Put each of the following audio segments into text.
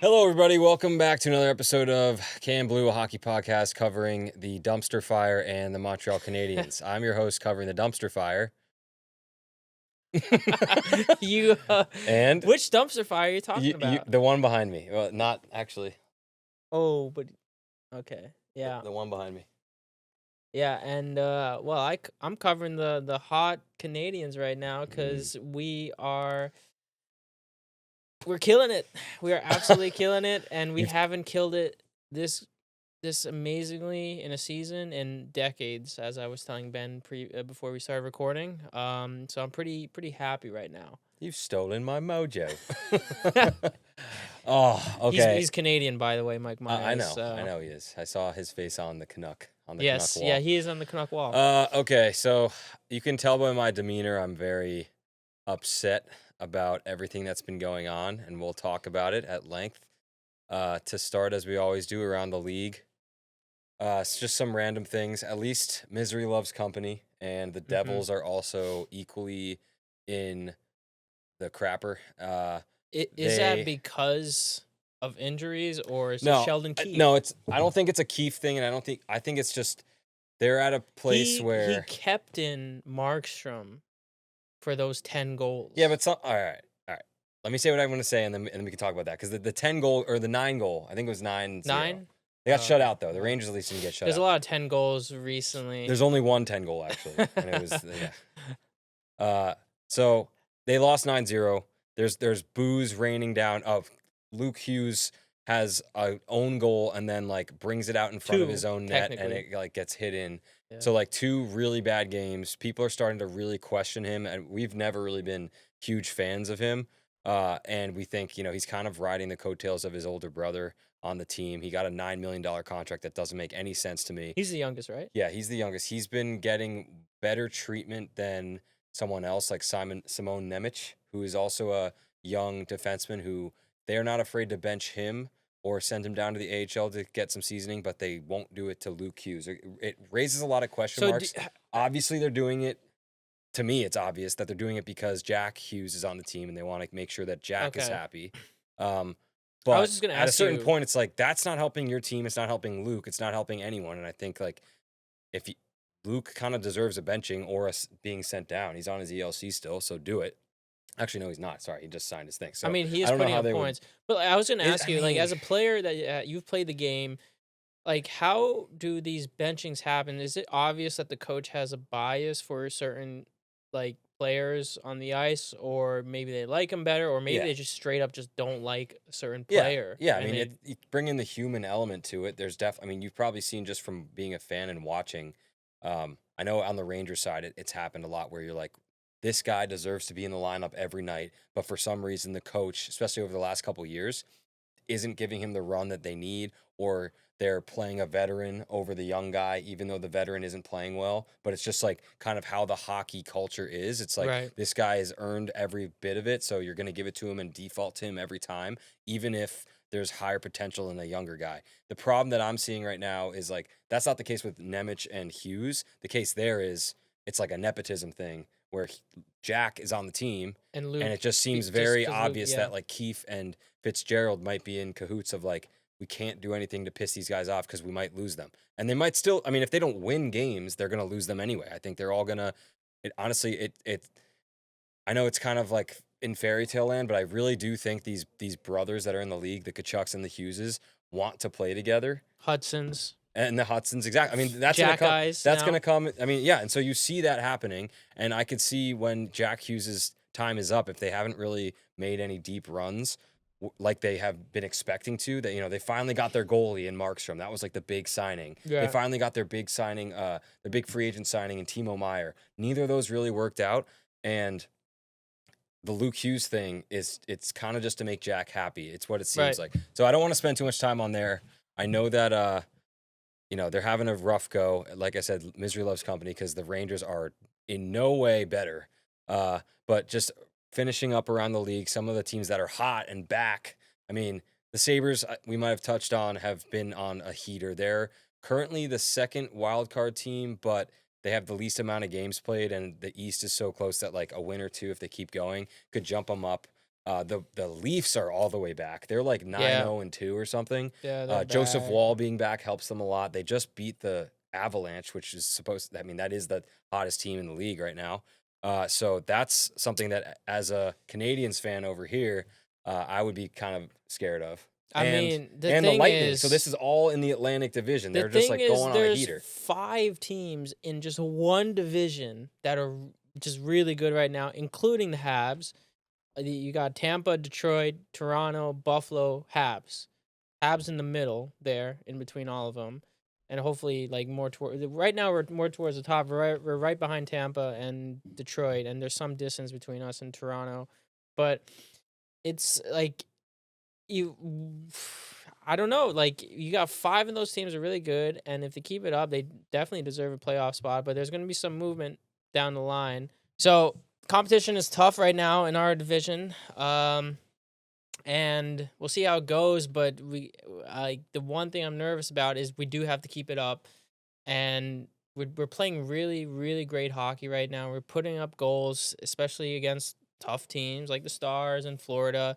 Hello, everybody. Welcome back to another episode of Can Blue, a hockey podcast covering the dumpster fire and the Montreal Canadiens. I'm your host covering the dumpster fire. You, And which dumpster fire are you talking about? the one behind me. Well, not actually. Oh, but okay, yeah, The one behind me. yeah, and well, I'm covering the hot Canadians right now because we're killing it. We are absolutely killing it, and we You've- haven't killed it this amazingly in a season in decades, as I was telling Ben before we started recording. So I'm pretty happy right now. You've stolen my mojo. He's okay. he's Canadian, by the way, Mike Myers. I know. So. I know he is. I saw his face on the Canuck Yes, wall. yeah, he is on the Canuck wall. Okay, so you can tell by my demeanor I'm very upset about everything that's been going on, and we'll talk about it at length. To start, as we always do around the league, it's just some random things. At least misery loves company, and the Devils are also equally in the crapper. Is that They because of injuries, or is no it Sheldon Keefe? no, I don't think it's a Keefe thing, and I think it's just they're at a place he where kept in Markstrom for those 10 goals. yeah, but all right. Let me say what I'm going to say, and then we can talk about that because the 10 goal or the 9 goal, I think it was 9-0. 9. They got shut out though. The Rangers at least didn't get shut There's out. a lot of 10 goals recently. There's only one 10 goal actually, and it was so they lost 9-0. There's booze raining down. Luke Hughes has a own goal and then like brings it out in front of his own net and it like gets hit in. Yeah. So like 2 really bad games. People are starting to really question him, and we've never really been huge fans of him. And we think, he's kind of riding the coattails of his older brother on the team. He got a $9 million contract that doesn't make any sense to me. He's the youngest, right? Yeah, he's the youngest. He's been getting better treatment than someone else like Simon Nemec, who is also a young defenseman who they're not afraid to bench him or send him down to the AHL to get some seasoning, but they won't do it to Luke Hughes. It raises a lot of question marks. Obviously, they're doing it. To me, it's obvious that they're doing it because Jack Hughes is on the team and they want to make sure that Jack is happy. But I was just gonna at a ask certain you- point, it's like that's not helping your team. It's not helping Luke. It's not helping anyone. And I think like if Luke kind of deserves a benching or being sent down, he's on his ELC still, so do it. Actually, no, he's not. Sorry, he just signed his thing. So I mean, he is I don't know putting how up they points. But I was gonna ask you, like, as a mean- player that you've played the game, like, how do these benchings happen? Is it obvious that the coach has a bias for certain like players on the ice, or maybe they like him better, or maybe Yeah. they just straight up just don't like a certain Yeah, player? yeah. I and mean, you bring in the human element to it. There's I mean, you've probably seen just from being a fan and watching. I know on the Rangers side, it's happened a lot where you're like, this guy deserves to be in the lineup every night, but for some reason, the coach, especially over the last couple of years, isn't giving him the run that they need, or they're playing a veteran over the young guy, even though the veteran isn't playing well. But it's just like kind of how the hockey culture is. It's like this guy has earned every bit of it, so you're going to give it to him and default to him every time, even if there's higher potential in a younger guy. The problem that I'm seeing right now is like that's not the case with Nemec and Hughes. The case there is it's like a nepotism thing where Jack is on the team, and Luke, it just seems very obvious that like Keefe and Fitzgerald might be in cahoots of like, we can't do anything to piss these guys off because we might lose them. And they might still, I mean, if they don't win games, they're going to lose them anyway. I think they're all going to, honestly, I know it's kind of like in fairy tale land, but I really do think these brothers that are in the league, the Kachucks and the Hugheses, want to play together. Hudson's. And the Hudson's, exactly. I mean, that's Jack gonna come. Eyes That's now. gonna come. I mean, yeah. And so you see that happening, and I could see when Jack Hughes's time is up, if they haven't really made any deep runs like they have been expecting to. That they finally got their goalie in Markstrom. That was like the big signing. Yeah. They finally got their big signing, the big free agent signing in Timo Meier. Neither of those really worked out, and the Luke Hughes thing it's kind of just to make Jack happy. It's what it seems like. So I don't want to spend too much time on there. I know that they're having a rough go. Like I said, misery loves company because the Rangers are in no way better. But just finishing up around the league, some of the teams that are hot and back. I mean, the Sabres, we might have touched on, have been on a heater. They're currently the second wild card team, but they have the least amount of games played, and the East is so close that like a win or two, if they keep going, could jump them up. The Leafs are all the way back. They're like 9-0-2 or something. Yeah, they're Joseph back. Wall being back helps them a lot. They just beat the Avalanche, which is I mean, that is the hottest team in the league right now. So that's something that, as a Canadians fan over here, I would be kind of scared of. I And mean, the Lightning. So this is all in the Atlantic Division. the They're just thing like is, going on a there's heater. 5 teams in just one division that are just really good right now, including the Habs. You got Tampa, Detroit, Toronto, Buffalo, Habs. Habs in the middle there, in between all of them, and hopefully like more toward. Right now we're more towards the top. We're right behind Tampa and Detroit, and there's some distance between us and Toronto, but it's like you. I don't know. Like you got 5 of those teams are really good, and if they keep it up, they definitely deserve a playoff spot. But there's going to be some movement down the line. So competition is tough right now in our division. And we'll see how it goes. But the one thing I'm nervous about is we do have to keep it up, and we're playing really, really great hockey right now. We're putting up goals, especially against tough teams like the Stars and Florida,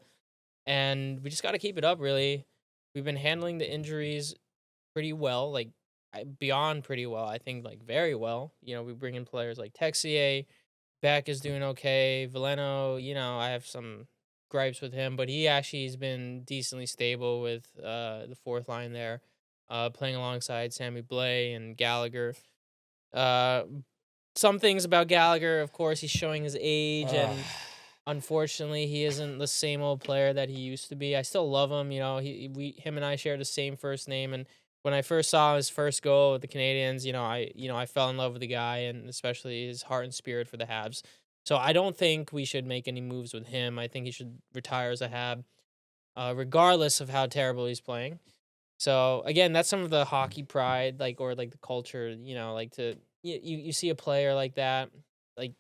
and we just got to keep it up. Really, we've been handling the injuries pretty well, like beyond pretty well. I think like very well. We bring in players like Texier. Beck is doing okay. Veleno, I have some gripes with him, but he actually has been decently stable with the fourth line there, playing alongside Sammy Blais and Gallagher. Uh, some things about Gallagher, of course, he's showing his age, and unfortunately, he isn't the same old player that he used to be. I still love him. Him and I share the same first name, and when I first saw his first goal with the Canadians, I fell in love with the guy, and especially his heart and spirit for the Habs. So I don't think we should make any moves with him. I think he should retire as a Hab, regardless of how terrible he's playing. So again, that's some of the hockey pride, like, or like the culture. Like you see a player like that, like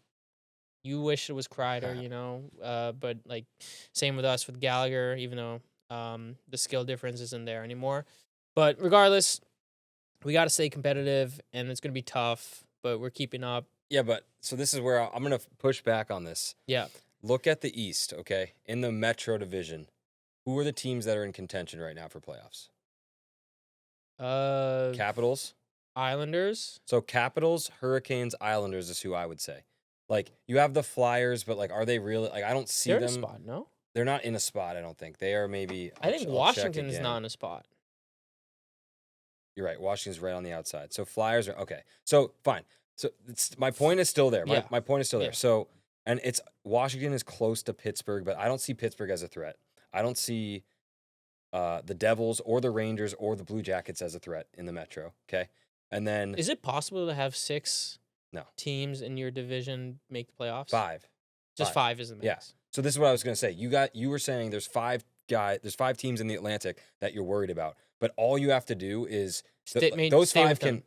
you wish it was Kreider, but like same with us with Gallagher, even though the skill difference isn't there anymore. But regardless, we got to stay competitive, and it's going to be tough, but we're keeping up. Yeah, but so this is where I'm going to push back on this. Yeah. Look at the East, okay? In the Metro Division, who are the teams that are in contention right now for playoffs? Capitals, Islanders. So Capitals, Hurricanes, Islanders is who I would say. Like you have the Flyers, but like, are they really? Like I don't see They're them. in a spot, no? They're not in a spot. I don't think they are. Maybe I think I'll check Washington is again. not in a spot. You're right. Washington's right on the outside. So Flyers are okay. So fine. So my point is still there. My point is still there. Yeah. So and it's Washington is close to Pittsburgh, but I don't see Pittsburgh as a threat. I don't see the Devils or the Rangers or the Blue Jackets as a threat in the Metro. Okay, and then Is it possible to have 6 no teams in your division make the playoffs? 5. Just 5 is the max. Yeah. So this is what I was going to say. You were saying there's 5 teams in the Atlantic that you're worried about, but all you have to do is those 5 can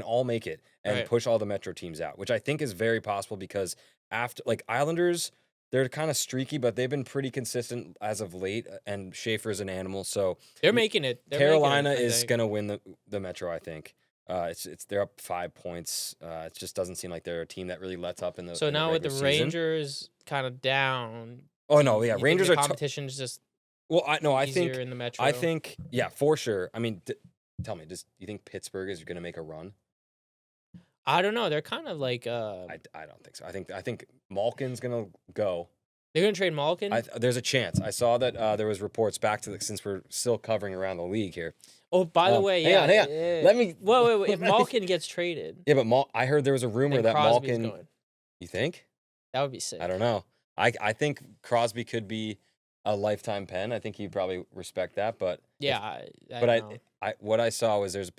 all make it and push all the Metro teams out, which I think is very possible because after like Islanders, they're kind of streaky, but they've been pretty consistent as of late. And Schaefer's an animal, so they're making it. Carolina is going to win the Metro, I think. They're up 5 points. It just doesn't seem like they're a team that really lets up in the. So in now the with the regular season. Rangers kind of down. Oh no, yeah, you Rangers think the are competition is just. Well, I think in the Metro. I think yeah, for sure. I mean, tell me, do you think Pittsburgh is going to make a run? I don't know. They're kind of like. I don't think so. I think Malkin's going to go. They're going to trade Malkin? There's a chance. I saw that there was reports back to since we're still covering around the league here. Oh, by the way, hang on. Let me. Wait. If Malkin gets traded. Yeah, but I heard there was a rumor that Crosby's Malkin. Going. You think? That would be sick. I don't know. I think Crosby could be a lifetime pen. I think he'd probably respect that. But yeah, I what I saw was there's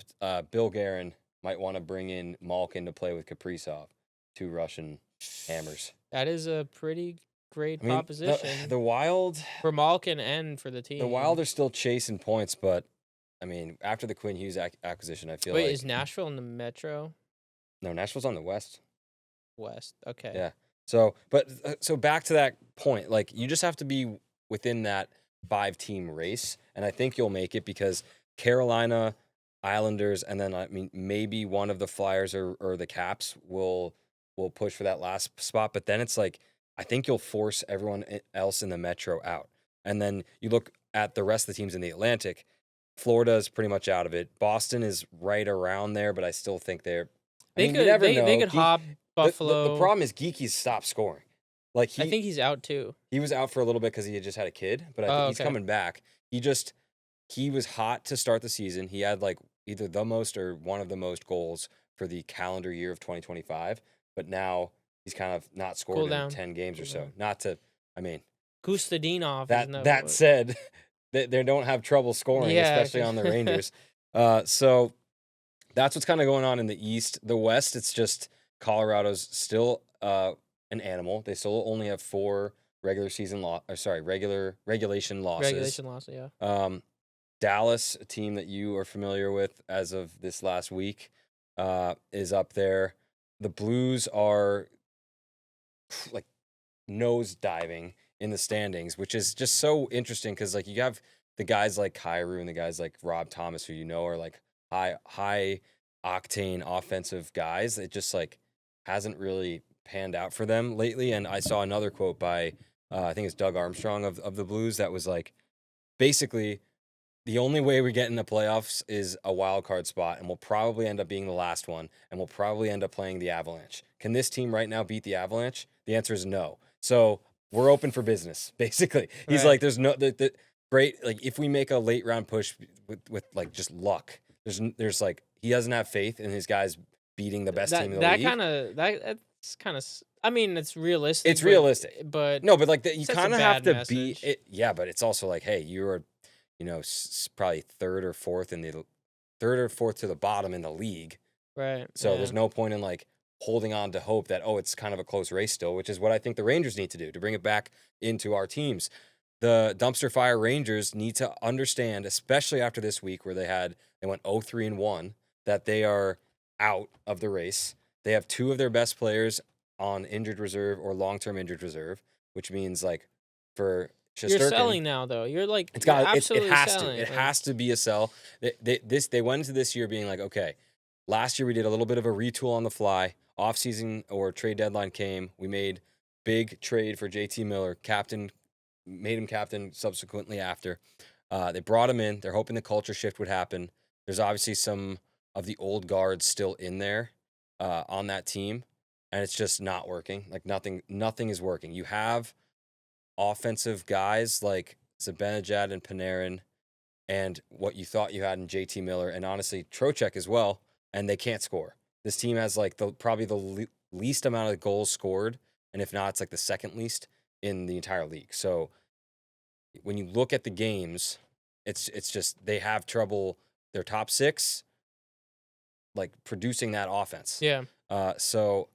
Bill Guerin might want to bring in Malkin to play with Kaprizov, 2 Russian hammers. That is a pretty great proposition. The Wild for Malkin and for the team. The Wild are still chasing points, but I mean, after the Quinn Hughes acquisition, I feel Wait, is Nashville in the Metro? No, Nashville's on the West. West. Okay. Yeah. So back to that point, like you just have to be within that 5-team race, and I think you'll make it because Carolina, Islanders, and then I mean maybe one of the Flyers or the Caps will push for that last spot, but then it's like I think you'll force everyone else in the Metro out. And then you look at the rest of the teams in the Atlantic. Florida is pretty much out of it. Boston is right around there, but I still think they're. I They mean, you could never they know. could hop The Buffalo. problem is Geeky's stopped scoring. Like I think he's out too. he was out for a little bit because he had just had a kid, but I think Oh, he's okay. coming back. He was hot to start the season. He had like either the most or one of the most goals for the calendar year of 2025, but now he's kind of not scored Cool in down. 10 games or Cool so. down. Not to, I mean, Kustadinov, isn't that what- said, they don't have trouble scoring, Yeah, especially on the Rangers. So that's what's kind of going on in the East. The West, it's just Colorado's still an animal. They still only have 4 regulation losses. regulation loss. Yeah. Dallas, a team that you are familiar with as of this last week, is up there. The Blues are like nose diving in the standings, which is just so interesting because like you have the guys like Kyrou and the guys like Rob Thomas, who you know are like high octane offensive guys. It just like hasn't really panned out for them lately. And I saw another quote by I think it's Doug Armstrong of the Blues that was like basically the only way we get in the playoffs is a wild card spot, and we'll probably end up being the last one, and we'll probably end up playing the Avalanche. Can this team right now beat the Avalanche? The answer is no. So we're open for business, basically. He's Right. like, there's no great like if we make a late round push with like just luck. There's like he doesn't have faith in his guys beating the best team in the league. That's kind of. I mean, it's realistic. It's realistic, but no, but like you sets a kind of have bad to be message. it. Yeah, but it's also like, hey, you're probably third or fourth to the bottom in the league. Right. So there's no point in like holding on to hope that, oh, it's kind of a close race still, which is what I think the Rangers need to do to bring it back into our teams. The dumpster fire Rangers need to understand, especially after this week where they went 0-3-1, that they are out of the race. They have 2 of their best players on injured reserve or long-term injured reserve, which means like for You're Shesterkin, selling now, though. You're like it absolutely has selling. to. It has to be a sell. They went into this year being like, okay, last year we did a little bit of a retool on the fly. Offseason or trade deadline came. We made big trade for JT Miller, made him captain subsequently after. They brought him in. They're hoping the culture shift would happen. There's obviously some of the old guards still in there on that team, and it's just not working. Like nothing is working. You have offensive guys like Zibanejad and Panarin and what you thought you had in JT Miller and honestly Trocheck as well, and they can't score. This team has like probably the least amount of goals scored, and if not, it's like the second least in the entire league. So when you look at the games, it's just they have trouble. Their top 6, like producing that offense. Yeah. So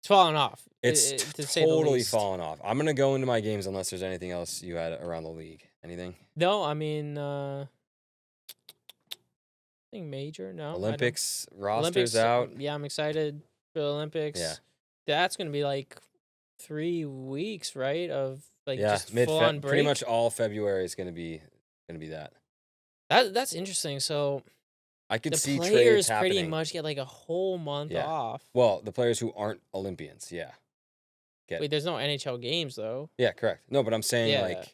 It's falling off. it's to say the totally least. fallen off. I'm gonna go into my games unless there's anything else you had around the league. Anything? No, I mean, nothing major. No. I don't- Olympics roster's Olympics out. Yeah, I'm excited for the Olympics. Yeah. That's gonna be like 3 weeks, right? Of like Yeah, just full on break. pretty much all February is gonna be that. That's interesting. So I could the see trades players happening. pretty much get like a whole month Yeah. off. Well, the players who aren't Olympians, yeah. Wait, there's no NHL games though. Yeah, correct. No, but I'm saying Yeah. like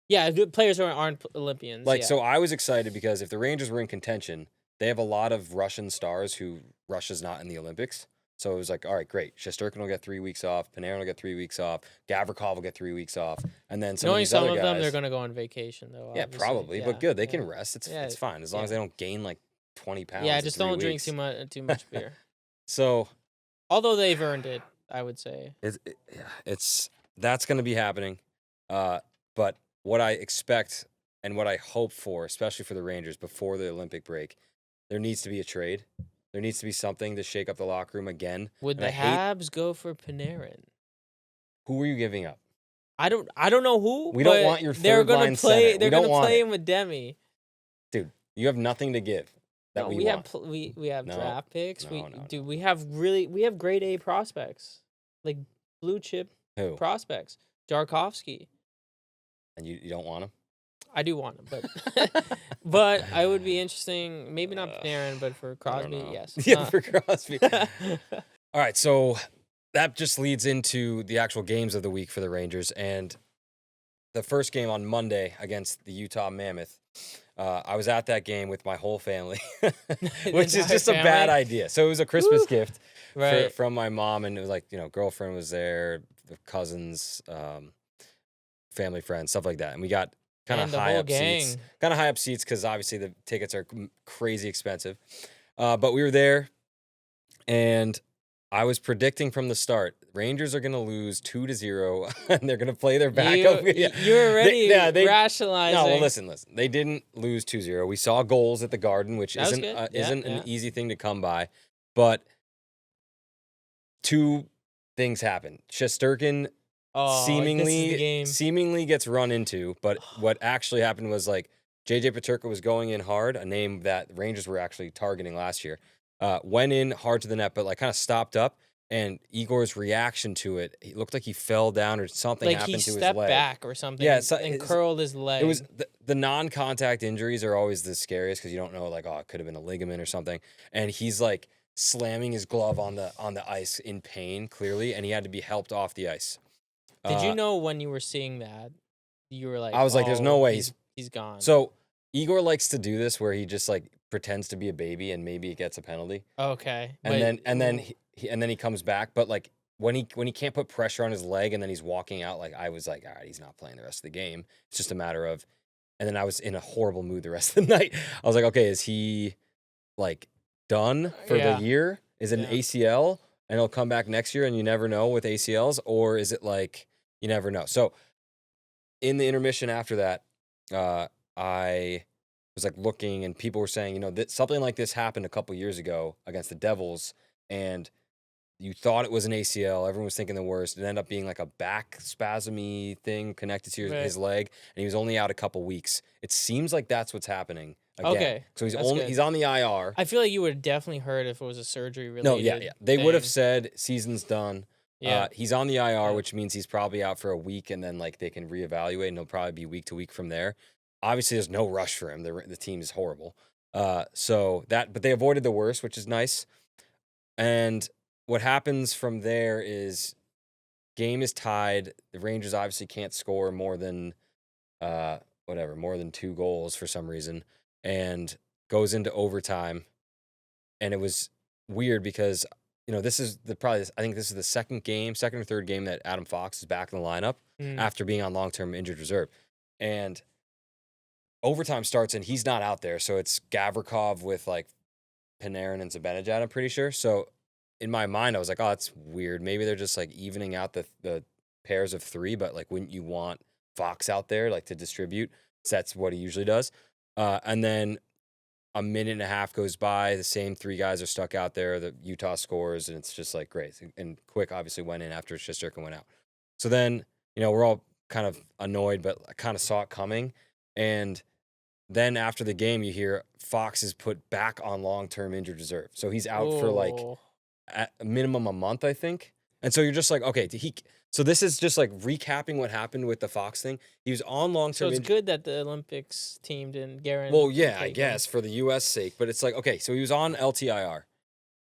Yeah, the players who aren't Olympians. like yeah. so I was excited because if the Rangers were in contention, they have a lot of Russian stars who Russia's not in the Olympics. So it was like, all right, great. Shesterkin will get 3 weeks off. Panarin will get 3 weeks off. Gavrikov will get 3 weeks off. And then Knowing these some other of guys, them, they're gonna go on vacation though. yeah, obviously. probably, Yeah, but good. They yeah. can rest. It's Yeah, fine as long as yeah. they don't gain like 20 pounds. Yeah, in just 3 don't drink weeks. too much beer. So Although they've earned it, I would say. that's going to be happening. But what I expect and what I hope for, especially for the Rangers before the Olympic break, there needs to be a trade. There needs to be something to shake up the locker room again. Would And the Habs go for Panarin? Who are you giving up? I don't know who. We don't but want your they're gonna third-line play. center. We They're don't gonna want play it. him with Demi. Dude, you have nothing to give that No, we we want. have we have No. draft picks. No. Dude, we have grade A prospects, like blue chip Who? prospects. Jarkovsky. And you don't want him? I do want him, but but I would be interesting. Maybe not Panarin, but for I don't Crosby, know. yes. Yeah, for Crosby. All right, so that just leads into the actual games of the week for the Rangers. And the first game on Monday against the Utah Mammoth, I was at that game with my whole family, The which is entire just a bad family? idea. So it was a Christmas Woo! gift Right. from my mom, and it was like, girlfriend was there, the cousins, family friends, stuff like that. And we got kind of And the high whole up seats, gang. because obviously the tickets are crazy expensive. But we were there, and I was predicting from the start, Rangers are going to lose 2-0, and they're going to play their backup. Yeah, You're already they. No, well, rationalizing. listen. They didn't lose 2-0. We saw goals at the Garden, which That was isn't good. Yeah, isn't an yeah. easy thing to come by, but two things happened. Shesterkin Oh, this is the seemingly game. seemingly gets run into, but what actually happened was like JJ Paterka was going in hard, a name that Rangers were actually targeting last year. Went in hard to the net, but like kind of stopped up. And Igor's reaction to it, he looked like he fell down or something Like he happened to his stepped leg. back or Yeah, something so and curled his it was leg. the non-contact injuries are always the scariest because you don't know, like, oh, it could have been a ligament or something. And he's like slamming his glove on the ice in pain, clearly, and he had to be helped off the ice. Did you Uh, know when you were seeing that, you were like, I was like, "There's no "Oh, way he's gone." So Igor likes to do this where he just like pretends to be a baby and maybe it gets a penalty, Okay, and but then he comes back. But like when he can't put pressure on his leg and then he's walking out, like I was like, all right, he's not playing the rest of the game. It's just a matter of. And then I was in a horrible mood the rest of the night. I was like, okay, is he like done for the yeah, year? Is it an yeah. ACL and he'll come back next year and you never know with ACLs, or is it like you never know? So in the intermission after that, I was like looking, and people were saying, that something like this happened a couple years ago against the Devils, and you thought it was an ACL. Everyone was thinking the worst. It ended up being like a back spasmy thing connected to Right. his leg, and he was only out a couple weeks. It seems like that's what's happening again. Okay, So that's he's good. on the IR. I feel like you would have definitely heard if it was a surgery No, yeah, related yeah. They would have thing. said season's done. Yeah, He's on the IR, yeah. which means he's probably out for a week, and then like they can reevaluate, and he'll probably be week to week from there. Obviously, there's no rush for him. The team is horrible. But they avoided the worst, which is nice. And what happens from there is game is tied. The Rangers obviously can't score more than more than 2 goals for some reason, and goes into overtime. And it was weird because this is I think this is the second or third game that Adam Fox is back in the lineup Mm. after being on long-term injured reserve. And overtime starts and he's not out there, so it's Gavrikov with like Panarin and Zibanejad, I'm pretty sure. So in my mind, I was like, oh, that's weird. Maybe they're just like evening out the pairs of three, but like, wouldn't you want Fox out there like to distribute? So that's what he usually does. And then a minute and a half goes by. The same three guys are stuck out there. The Utah scores, and it's just like great. And Quick obviously went in after Shesterkin went out. So then, we're all kind of annoyed, but I kind of saw it coming. And then after the game, you hear Fox is put back on long-term injured reserve. So he's out for like Oh, at a minimum a month, I think. And so you're just like, okay, so this is just like recapping what happened with the Fox thing. He was on so long-term it's injured. good that the Olympics team didn't Well, guarantee yeah, I take him. guess for the US sake, but it's like, okay, so he was on LTIR.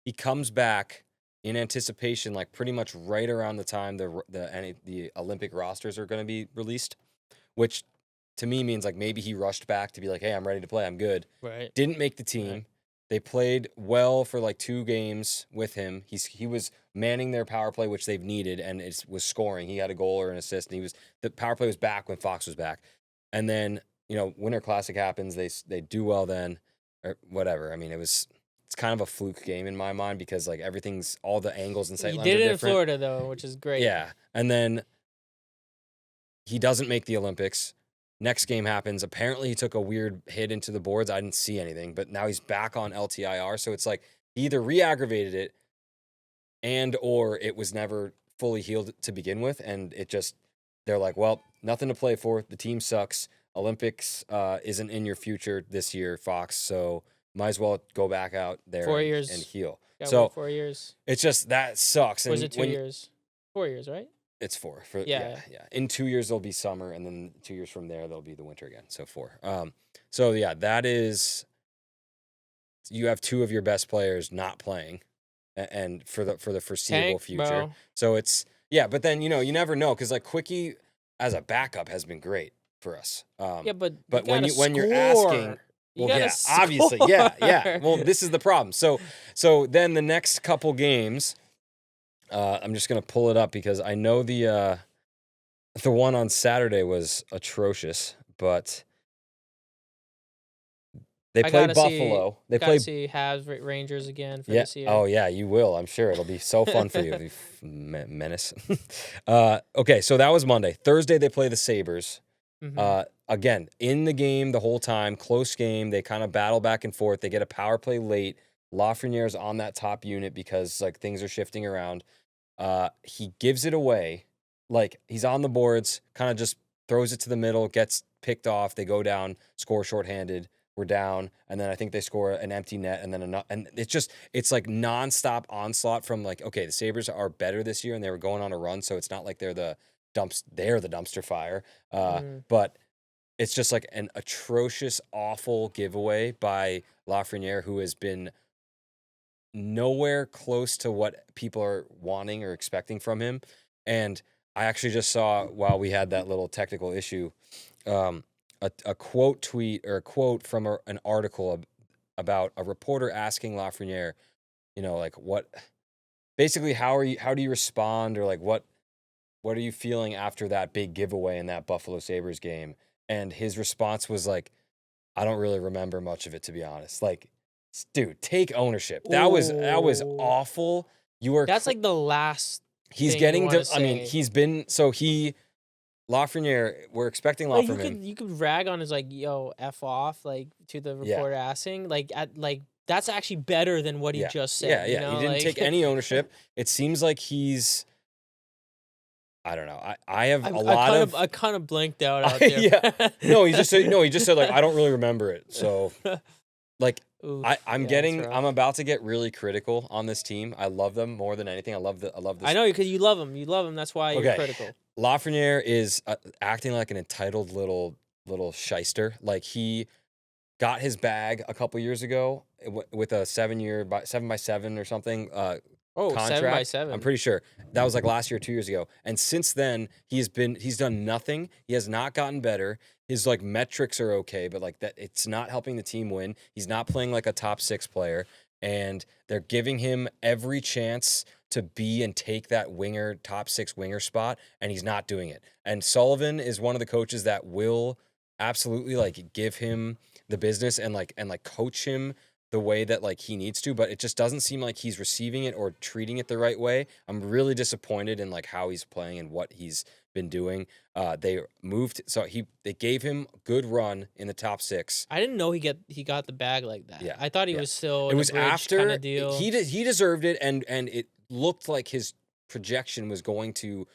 He comes back in anticipation, like pretty much right around the time the Olympic rosters are going to be released, which to me means like maybe he rushed back to be like, hey, I'm ready to play. I'm good. Right, Didn't make the right. team. They played well for like 2 games with him. He was manning their power play, which they've needed, and it was scoring. He had a goal or an assist, and the power play was back when Fox was back. And then Winter Classic happens. They do well then, or whatever. I mean, it's kind of a fluke game in my mind because like all the angles and sight You lines did are it in different. Florida though, which is great. Yeah, and then he doesn't make the Olympics. Next game happens. Apparently, he took a weird hit into the boards. I didn't see anything, but now he's back on LTIR. So it's like he either re-aggravated it or it was never fully healed to begin with. And they're like, well, nothing to play for. The team sucks. Olympics isn't in your future this year, Fox. So might as well go back out there Four and years. heal. Gotta wait So 4 years. it's just that sucks. Or was And it 2 years? 4 years, right? it's 4 for Yeah, yeah, yeah. yeah. In 2 years there'll be summer, and then 2 years from there there'll be the winter again. So 4. So yeah, that is you have 2 of your best players not playing. and for the foreseeable Tank, future. bro. So it's yeah, but then you never know because like Quickie as a backup has been great for us. Yeah, but you But gotta when you're asking, score. You well, gotta yeah, obviously, score. yeah. Well, this is the problem. So then the next couple games, I'm just gonna pull it up because I know the one on Saturday was atrocious, but they I play gotta see Buffalo. They gotta play see Habs Rangers again for yeah. this year. Oh yeah, you will. I'm sure it'll be so fun for you. It'll be menace. Okay, so that was Monday. Thursday they play the Sabres. Mhm. Again, in the game the whole time, close game. They kind of battle back and forth. They get a power play late. Lafreniere's on that top unit because like things are shifting around. He gives it away. Like he's on the boards, kind of just throws it to the middle, gets picked off. They go down, score shorthanded. We're down, and then I think they score an empty net, and then and it's like nonstop onslaught from like okay, the Sabres are better this year, and they were going on a run, so it's not like they're the dumpster fire. Mm. But it's just like an atrocious, awful giveaway by Lafreniere, who has been nowhere close to what people are wanting or expecting from him. And I actually just saw while we had that little technical issue, um, a quote tweet or a quote from an article about a reporter asking Lafreniere, like what basically how do you respond or like what are you feeling after that big giveaway in that Buffalo Sabres game? And his response was like, I don't really remember much of it, to be honest. Like, dude, take ownership. That was Ooh. awful. You are That's like the last he's thing you getting wanna to I mean, say. he's been so he Lafreniere, we're expecting a lot Like, from him. you could rag on his, like, "Yo, F off," like, to the Yeah. reporter asking, that's actually better than what he Yeah. just Yeah, said, you yeah. He know, didn't like take any ownership. It seems like he's I don't know. I have a lot of I kinda blanked out there. yeah. No, he just said no, he just said like I don't really remember it. So like Oof, yeah, that's I'm rough. about to get really critical on this team. I love them more than anything. I love I this. know because you love him, that's why you're Okay. critical. Lafreniere is acting like an entitled little shyster. Like he got his bag a couple years ago with a 7 year 7x7 or something Oh, 7 by contract. I'm 7. pretty sure that was like last year, 2 years ago. And since then, he's done nothing. He has not gotten better. His like metrics are okay, but like that, it's not helping the team win. He's not playing like a top six player, and they're giving him every chance to be and take that winger, top six winger spot, and he's not doing it. And Sullivan is one of the coaches that will absolutely like give him the business and coach him the way that like he needs to, but it just doesn't seem like he's receiving it or treating it the right way. I'm really disappointed in like how he's playing and what he's been doing. They moved so they gave him a good run in the top six. I didn't know he got the bag like that. Yeah. I thought he Yeah. was still It in a was bridge after kinda deal. he deserved it and it looked like his projection was going to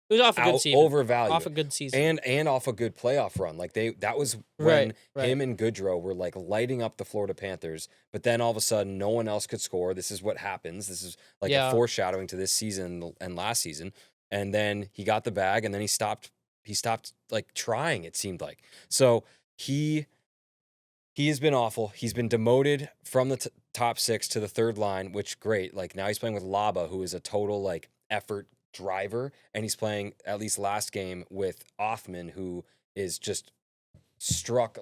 It was off a good season. overvalue Off a it. good season. And off a good playoff run. Like that was Right, when right. him and Goodrow were like lighting up the Florida Panthers, but then all of a sudden no one else could score. This is what happens. This is like a Yeah. foreshadowing to this season and last season. And then he got the bag and then he stopped like trying, it seemed like. So he has been awful. He's been demoted from the top six to the third line, which great. Like now he's playing with Laba, who is a total like effort driver, and he's playing at least last game with Offman, who is just struck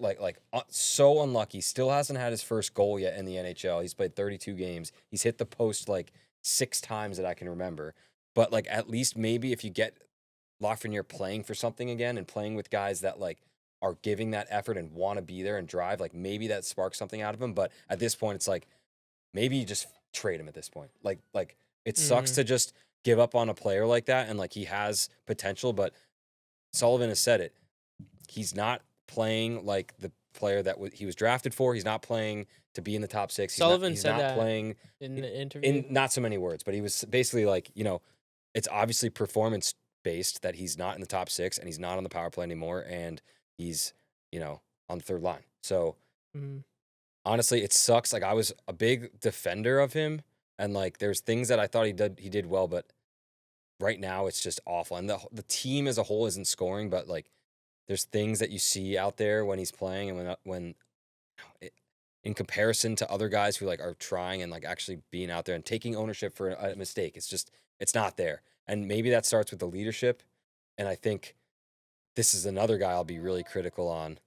so unlucky. Still hasn't had his first goal yet in the NHL. He's played 32 games. He's hit the post like 6 times that I can remember. But like at least maybe if you get Lafreniere playing for something again and playing with guys that like are giving that effort and want to be there and drive, like maybe that sparks something out of him. But at this point, it's like maybe you just trade him at this point. Like it sucks Mm. to just give up on a player like that, and like he has potential, but Sullivan has said it. He's not playing like the player that he was drafted for. He's not playing to be in the top six. He's not. Sullivan He's said not that playing in the interview. in not so many words, but he was basically like, it's obviously performance based that he's not in the top six and he's not on the power play anymore, and he's on the third line. So Mhm. honestly, it sucks. Like I was a big defender of him, and like there's things that I thought he did well, but right now it's just awful. And the team as a whole isn't scoring, but like there's things that you see out there when he's playing and when in comparison to other guys who like are trying and like actually being out there and taking ownership for a mistake. It's not there. And maybe that starts with the leadership. And I think this is another guy I'll be really critical on.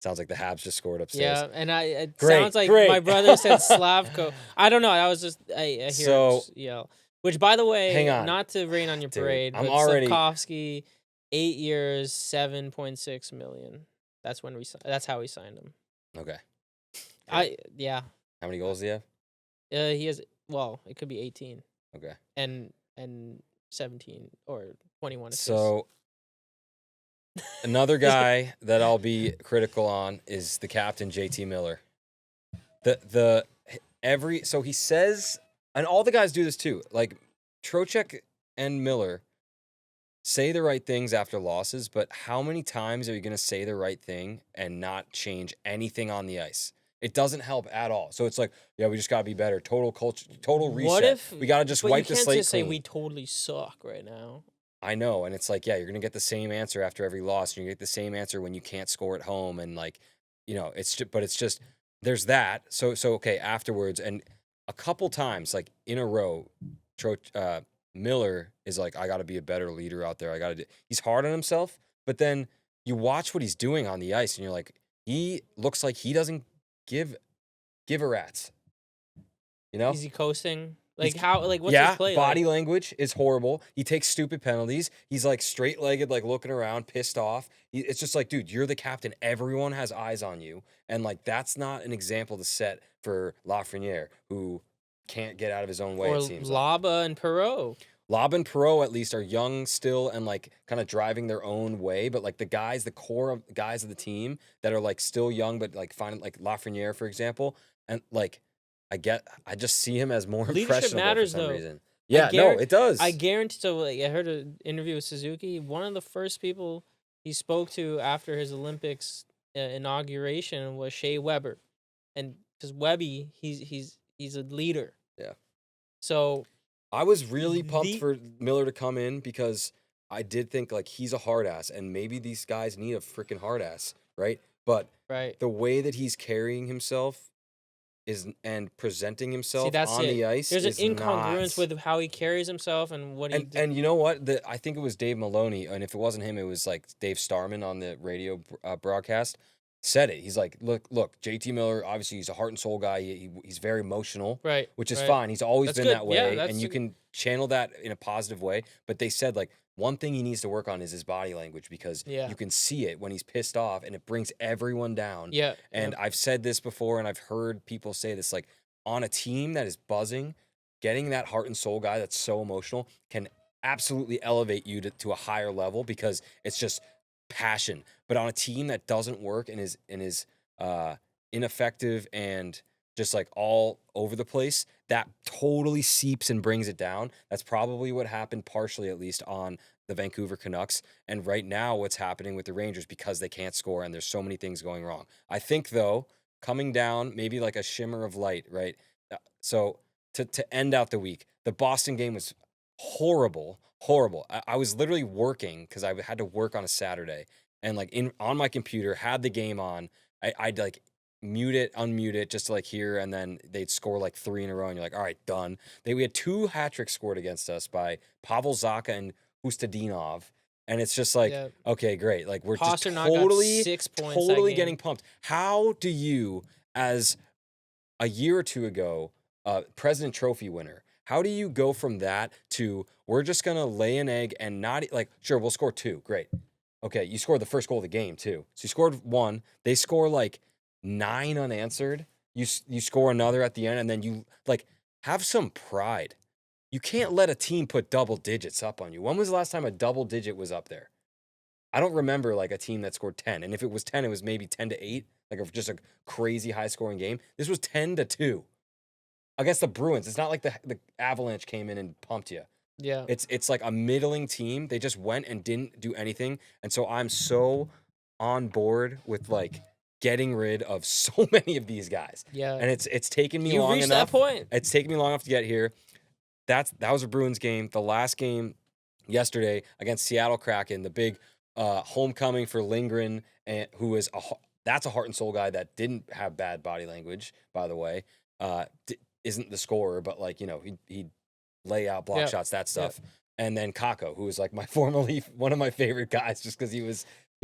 Sounds like the Habs just scored upstairs. Yeah, and it Great, sounds like my great. brother said Slavko. I don't know. I was just I hear him So yell. Which, by the hang way, on, not to rain on your dude. parade, I'm but already Slavkovsky, 8 years, 7.6 million. That's when that's how we signed him. okay. Great. Yeah. How many goals do you have? He has, well, it could be 18 Okay. and 17 or 21 assists. So another guy that I'll be critical on is the captain, JT Miller. So he says, and all the guys do this too. Like Trocheck and Miller say the right things after losses, but how many times are you going to say the right thing and not change anything on the ice? It doesn't help at all. So it's like, yeah, we just got to be better. Total culture, total reset. What if we got to just wipe the slate you can't just say clean. we totally suck right now. I know, and it's like, yeah, you're gonna get the same answer after every loss. You're gonna get the same answer when you can't score at home, and like, it's just there's that. So okay, afterwards, and a couple times like in a row, Miller is like, I got to be a better leader out there. He's hard on himself, but then you watch what he's doing on the ice, and you're like, he looks like he doesn't give a rat's. Is he coasting? Like how? Like what's yeah, his play? body like? language is horrible. He takes stupid penalties. He's like straight-legged, like looking around, pissed off. It's just like, dude, you're the captain. Everyone has eyes on you, and like that's not an example to set for Lafreniere, who can't get out of his own way. Or It seems Laba and Perot. Laba and Perot at least are young still and like kind of driving their own way. But like the core of guys of the team that are like still young, but like finding like Lafreniere, for example, and like. I just see him as more Leadership impressionable matters, for some though. reason. Yeah, no, it does. I guarantee. So, like, I heard an interview with Suzuki. One of the first people he spoke to after his Olympics inauguration was Shea Weber, and because Webby, he's a leader. Yeah. So I was really pumped for Miller to come in because I did think like he's a hard ass, and maybe these guys need a freaking hard ass, right? But the way that he's carrying himself and presenting himself on the ice. There's an incongruence with how he carries himself and what he did. And you know what? I think it was Dave Maloney, and if it wasn't him, it was like Dave Starman on the radio broadcast said it. He's like, look, JT Miller, obviously he's a heart and soul guy. He's very emotional, right? Which is fine. He's always been that way, yeah, and you can channel that in a positive way. But they said like one thing he needs to work on is his body language because you can see it when he's pissed off, and it brings everyone down. Yeah. And I've said this before, and I've heard people say this, like on a team that is buzzing, getting that heart and soul guy that's so emotional can absolutely elevate you to a higher level because it's just passion. But on a team that doesn't work and is ineffective and just like all over the place, that totally seeps and brings it down. That's probably what happened, partially at least, on the Vancouver Canucks. And right now, what's happening with the Rangers because they can't score and there's so many things going wrong. I think, though, coming down, maybe like a shimmer of light, right? So to end out the week, the Boston game was horrible. I was literally working because I had to work on a Saturday and like on my computer, had the game on. I'd like mute it, unmute it just to like hear, and then they'd score like 3 in a row, and you're like, all right, done. We had 2 hat tricks scored against us by Pavel Zacha and Ustadinov, and it's just like, okay, great. Like we're just totally, 6 points totally getting pumped. How do you, as a year or two ago, President Trophy winner, how do you go from that to we're just gonna lay an egg and not like sure we'll score 2, great. Okay, you scored the first goal of the game too. So you scored 1. They score like 9 unanswered. You score another at the end, and then you like have some pride. You can't let a team put double digits up on you. When was the last time a double digit was up there? I don't remember like a team that scored 10. And if it was 10, it was maybe 10-8, like just a crazy high scoring game. This was 10-2 against the Bruins. It's not like the Avalanche came in and pumped you. Yeah. It's like a middling team. They just went and didn't do anything. And so I'm so on board with like getting rid of so many of these guys. Yeah. And it's taken me long enough. That point. It's taken me long enough to get here. That was a Bruins game. The last game yesterday against Seattle Kraken, the big homecoming for Lindgren, and who is That's a heart and soul guy that didn't have bad body language, by the way. Isn't the scorer, but like, he'd lay out block Yep. shots, that Yep. stuff. And then Kako, who was like my formerly one of my favorite guys, just because he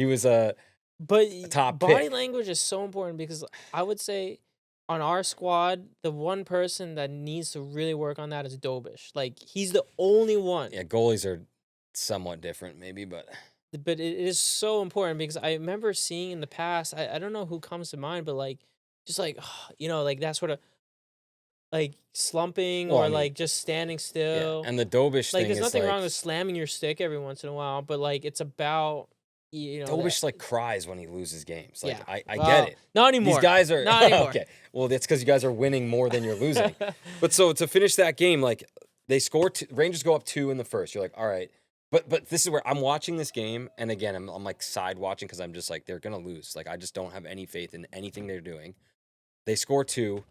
was a But top body pick. language is so important because I would say on our squad, the one person that needs to really work on that is Dobish. Like he's the only one. Yeah, goalies are somewhat different, maybe, but But it is so important because I remember seeing in the past, I don't know who comes to mind, but like just like like that sort of like slumping well, or I mean, like just standing yeah. still. And the Dobish Like thing there's is nothing like wrong with slamming your stick every once in a while, but like it's about that. Dobish like cries when he loses games. Like Yeah. I get Well, it. not These anymore. guys are Not anymore. okay. Well, that's because you guys are winning more than you're losing. But so to finish that game, like they score Rangers go up 2 in the first. You're like, all right. But this is where I'm watching this game, and again, I'm like side watching because I'm just like they're gonna lose. Like I just don't have any faith in anything they're doing. They score 2.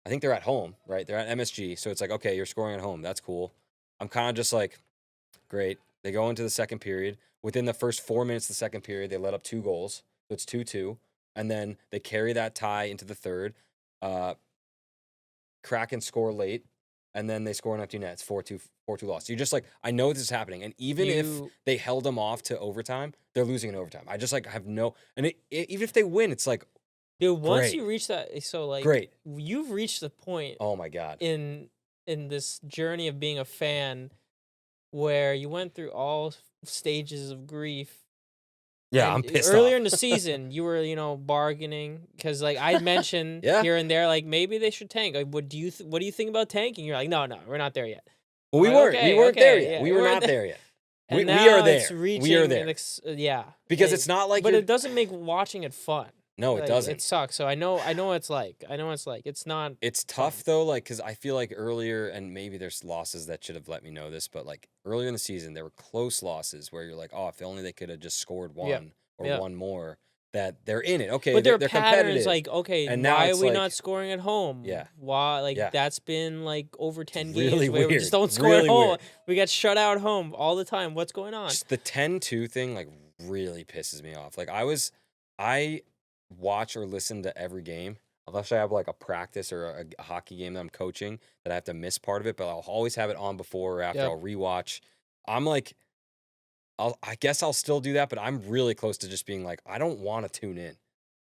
I think they're at home, right? They're at MSG, so it's like okay, you're scoring at home. That's cool. I'm kind of just like, great. They go into the second period. Within the first 4 minutes of the second period, they let up 2 goals. So it's 2-2. And then they carry that tie into the third. Kraken score late. And then they score an empty net. It's 4-2 loss. You're just like, I know this is happening. And even if they held them off to overtime, they're losing in overtime. I just like have no. And even if they win, it's like, Dude, once great. you reach that, so like Great. you've reached the point Oh my God. in this journey of being a fan where you went through all stages of grief. Yeah, And I'm pissed earlier off. in the season, you were bargaining because like I mentioned Yeah. here and there, like maybe they should tank. Like, what do you think about tanking? You're like, no, we're not there yet. Well, we I'm weren't. like, We okay, weren't there okay, yet. yeah, We were we're not there. there yet. And We now are there. it's reaching, We are there. yeah, Because it's not like but you're. it doesn't make watching it fun. No, it Like, doesn't. It sucks. So I know what it's like. It's not. It's tough fun. though, like because I feel like earlier, and maybe there's losses that should have let me know this, but like earlier in the season, there were close losses where you're like, oh, if only they could have just scored one or one more, that they're in it. Okay, But there are they're patterns competitive. like, okay, And now why are it's we like- not scoring at home? Yeah. Why? Like Yeah. that's been like over 10 really games where we weird. just don't score Really at home. weird. We get shut out at home all the time. What's going on? Just the 10-2 thing like really pisses me off. Like I watch or listen to every game. Unless I have like a practice or a hockey game that I'm coaching that I have to miss part of it, but I'll always have it on before or after. Yep. I'll rewatch. I'm like, I guess I'll still do that, but I'm really close to just being like, I don't want to tune in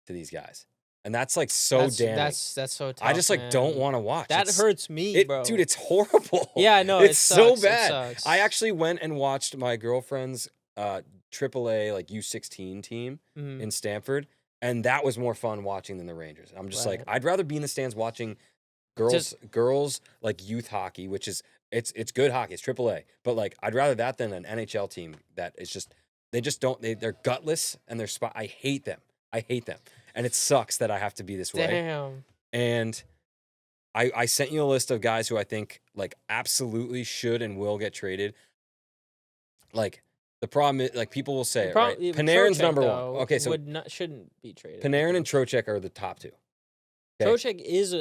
to these guys. And that's like so damning. That's so tough. I just like don't man. want to watch. That hurts me, bro. Dude, it's horrible. Yeah, I know. It's it so sucks, bad. It sucks. I actually went and watched my girlfriend's AAA like U16 team Mhm. in Stanford, and that was more fun watching than the Rangers. I'm just like, I'd rather be in the stands watching girls like youth hockey, which is it's good hockey, it's AAA, but like I'd rather that than an NHL team that is just they're gutless and they're I hate them. And it sucks that I have to be this way. Damn. And I sent you a list of guys who I think like absolutely should and will get traded. Like the problem is, like people will say it, right? Panarin's Trocheck, number though, one. Okay, so shouldn't be traded. Panarin and Trocheck are the top 2. Okay. Trocheck is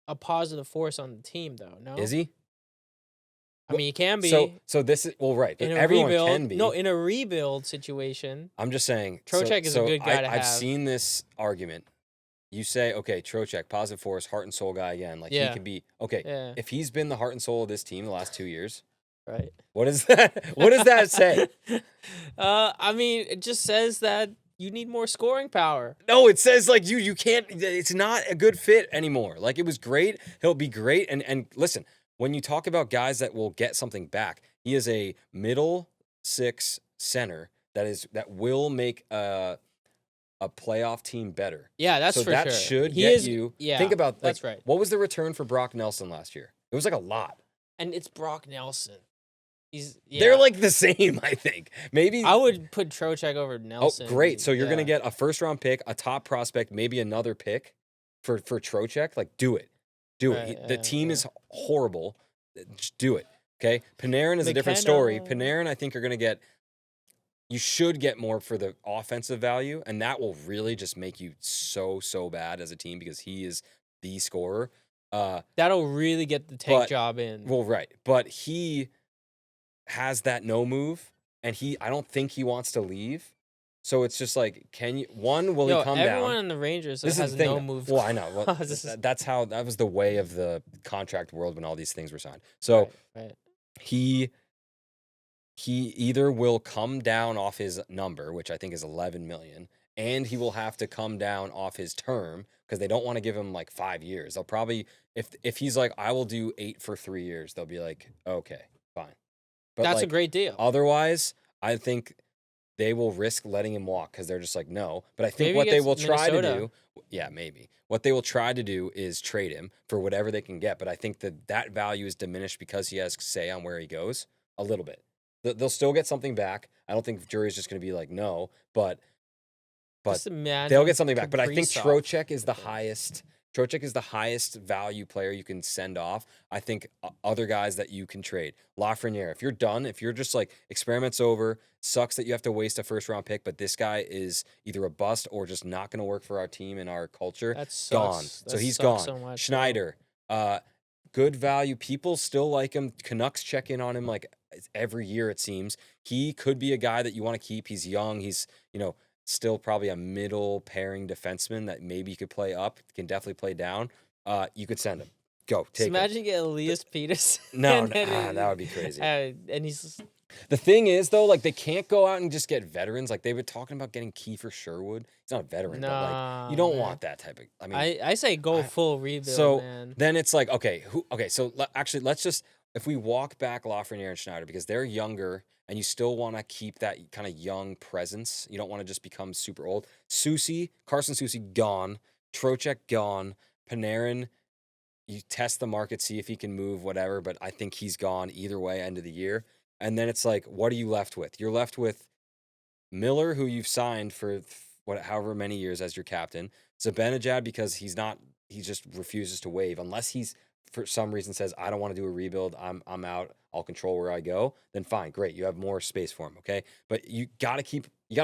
a positive force on the team, though. No, Is he? I mean, he can be. So this is right. In a Everyone rebuild, can be. No, in a rebuild situation. I'm just saying. Trocheck is a good guy to have. I've seen this argument. You say, okay, Trocheck, positive force, heart and soul guy again. Like he could be okay. Yeah. If he's been the heart and soul of this team the last 2 years, Right. what is that? What does that say? I mean, it just says that you need more scoring power. No, it says like you can't. It's not a good fit anymore. Like it was great. He'll be great. And listen, when you talk about guys that will get something back, he is a middle 6 center that will make a playoff team better. Yeah, that's so for that sure. should He get is, you. Yeah, Think about that's like, right. What was the return for Brock Nelson last year? It was like a lot. And it's Brock Nelson. They're like the same, I think. Maybe I would put Trocheck over Nelson. Oh, great! So you're gonna get a first-round pick, a top prospect, maybe another pick for Trocheck. Like, do it. The team is horrible. Just do it. Okay. Panarin is a different story. Panarin, I think, are gonna get. You should get more for the offensive value, and that will really just make you so bad as a team because he is the scorer. That'll really get the tank job in. Well, right, but he has that no move, and I don't think he wants to leave. So it's just like, will he Yo, come everyone down? in the Rangers This is has the thing, no though. move Well, I know. Well, clause. This is that's how that was the way of the contract world when all these things were signed. So right, right. he he either will come down off his number, which I think is 11 million, and he will have to come down off his term because they don't want to give him like 5 years. They'll probably, if he's like, I will do 8 for 3 years, they'll be like, okay, fine. But That's a like great deal. otherwise, I think they will risk letting him walk because they're just like, no. But I think Maybe he what they gets will try to Minnesota. do, yeah, maybe. What they will try to do is trade him for whatever they can get. But I think that value is diminished because he has say on where he goes a little bit. They'll still get something back. I don't think Jury's just going to be like, no, but Just they'll imagine get something back. But I think Kaprizov. Trocheck is the highest. Trocheck is the highest value player you can send off. I think other guys that you can trade. Lafreniere, if you're done, if you're just like experiments over, sucks that you have to waste a first round pick, but this guy is either a bust or just not going to work for our team and our culture. That Gone. sucks. So That he's sucks gone. so much. Bro. Schneider, good value. People still like him. Canucks check in on him like every year, it seems. He could be a guy that you want to keep. He's young. He's, still probably a middle pairing defenseman that maybe you could play up, can definitely play down. You could send him. Go, Just take him. imagine you get Elias Peters. No, that would be crazy. And he's The thing is, though, like they can't go out and just get veterans. Like they were talking about getting Kiefer Sherwood. He's not a veteran, but like you don't man. want that type of. I mean, I say go full rebuild, so man. then it's like, okay, so actually, let's just, if we walk back Lafreniere and Schneider, because they're younger and you still want to keep that kind of young presence. You don't want to just become super old. Carson Soucy, gone. Trocheck, gone. Panarin, you test the market, see if he can move, whatever, but I think he's gone either way, end of the year. And then it's like, what are you left with? You're left with Miller, who you've signed for however many years as your captain. Zibanejad, because he just refuses to waive unless he's for some reason says, I don't want to do a rebuild. I'm out. I'll control where I go. Then fine, great. You have more space for him. Okay. But you gotta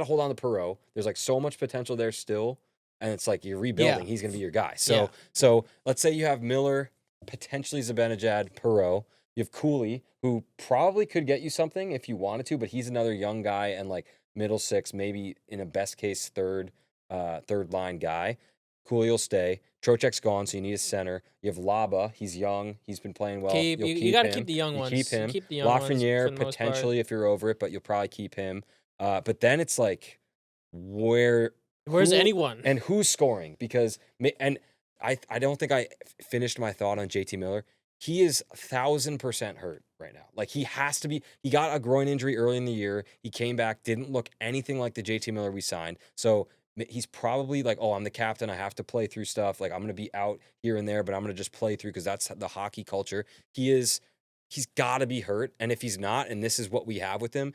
hold on to Perreault. There's like so much potential there still. And it's like you're rebuilding. Yeah. He's gonna be your guy. Yeah. So let's say you have Miller, potentially Zibanejad, Perreault. You have Cooley, who probably could get you something if you wanted to, but he's another young guy and like middle six, maybe in a best case third line guy. Cooley will stay. Trocheck's gone, so you need a center. You have Laba. He's young. He's been playing well. You got to keep the young You ones. keep him. Keep the young ones Lafreniere, for the most part. potentially, if you're over it, but you'll probably keep him. But then it's like, where's anyone? And who's scoring? Because, and I don't think I finished my thought on JT Miller. He is 1,000% hurt right now. Like he has to be. He got a groin injury early in the year. He came back, didn't look anything like the JT Miller we signed. So he's probably like, oh, I'm the captain. I have to play through stuff. Like I'm going to be out here and there, but I'm going to just play through because that's the hockey culture. He's got to be hurt. And if he's not, and this is what we have with him,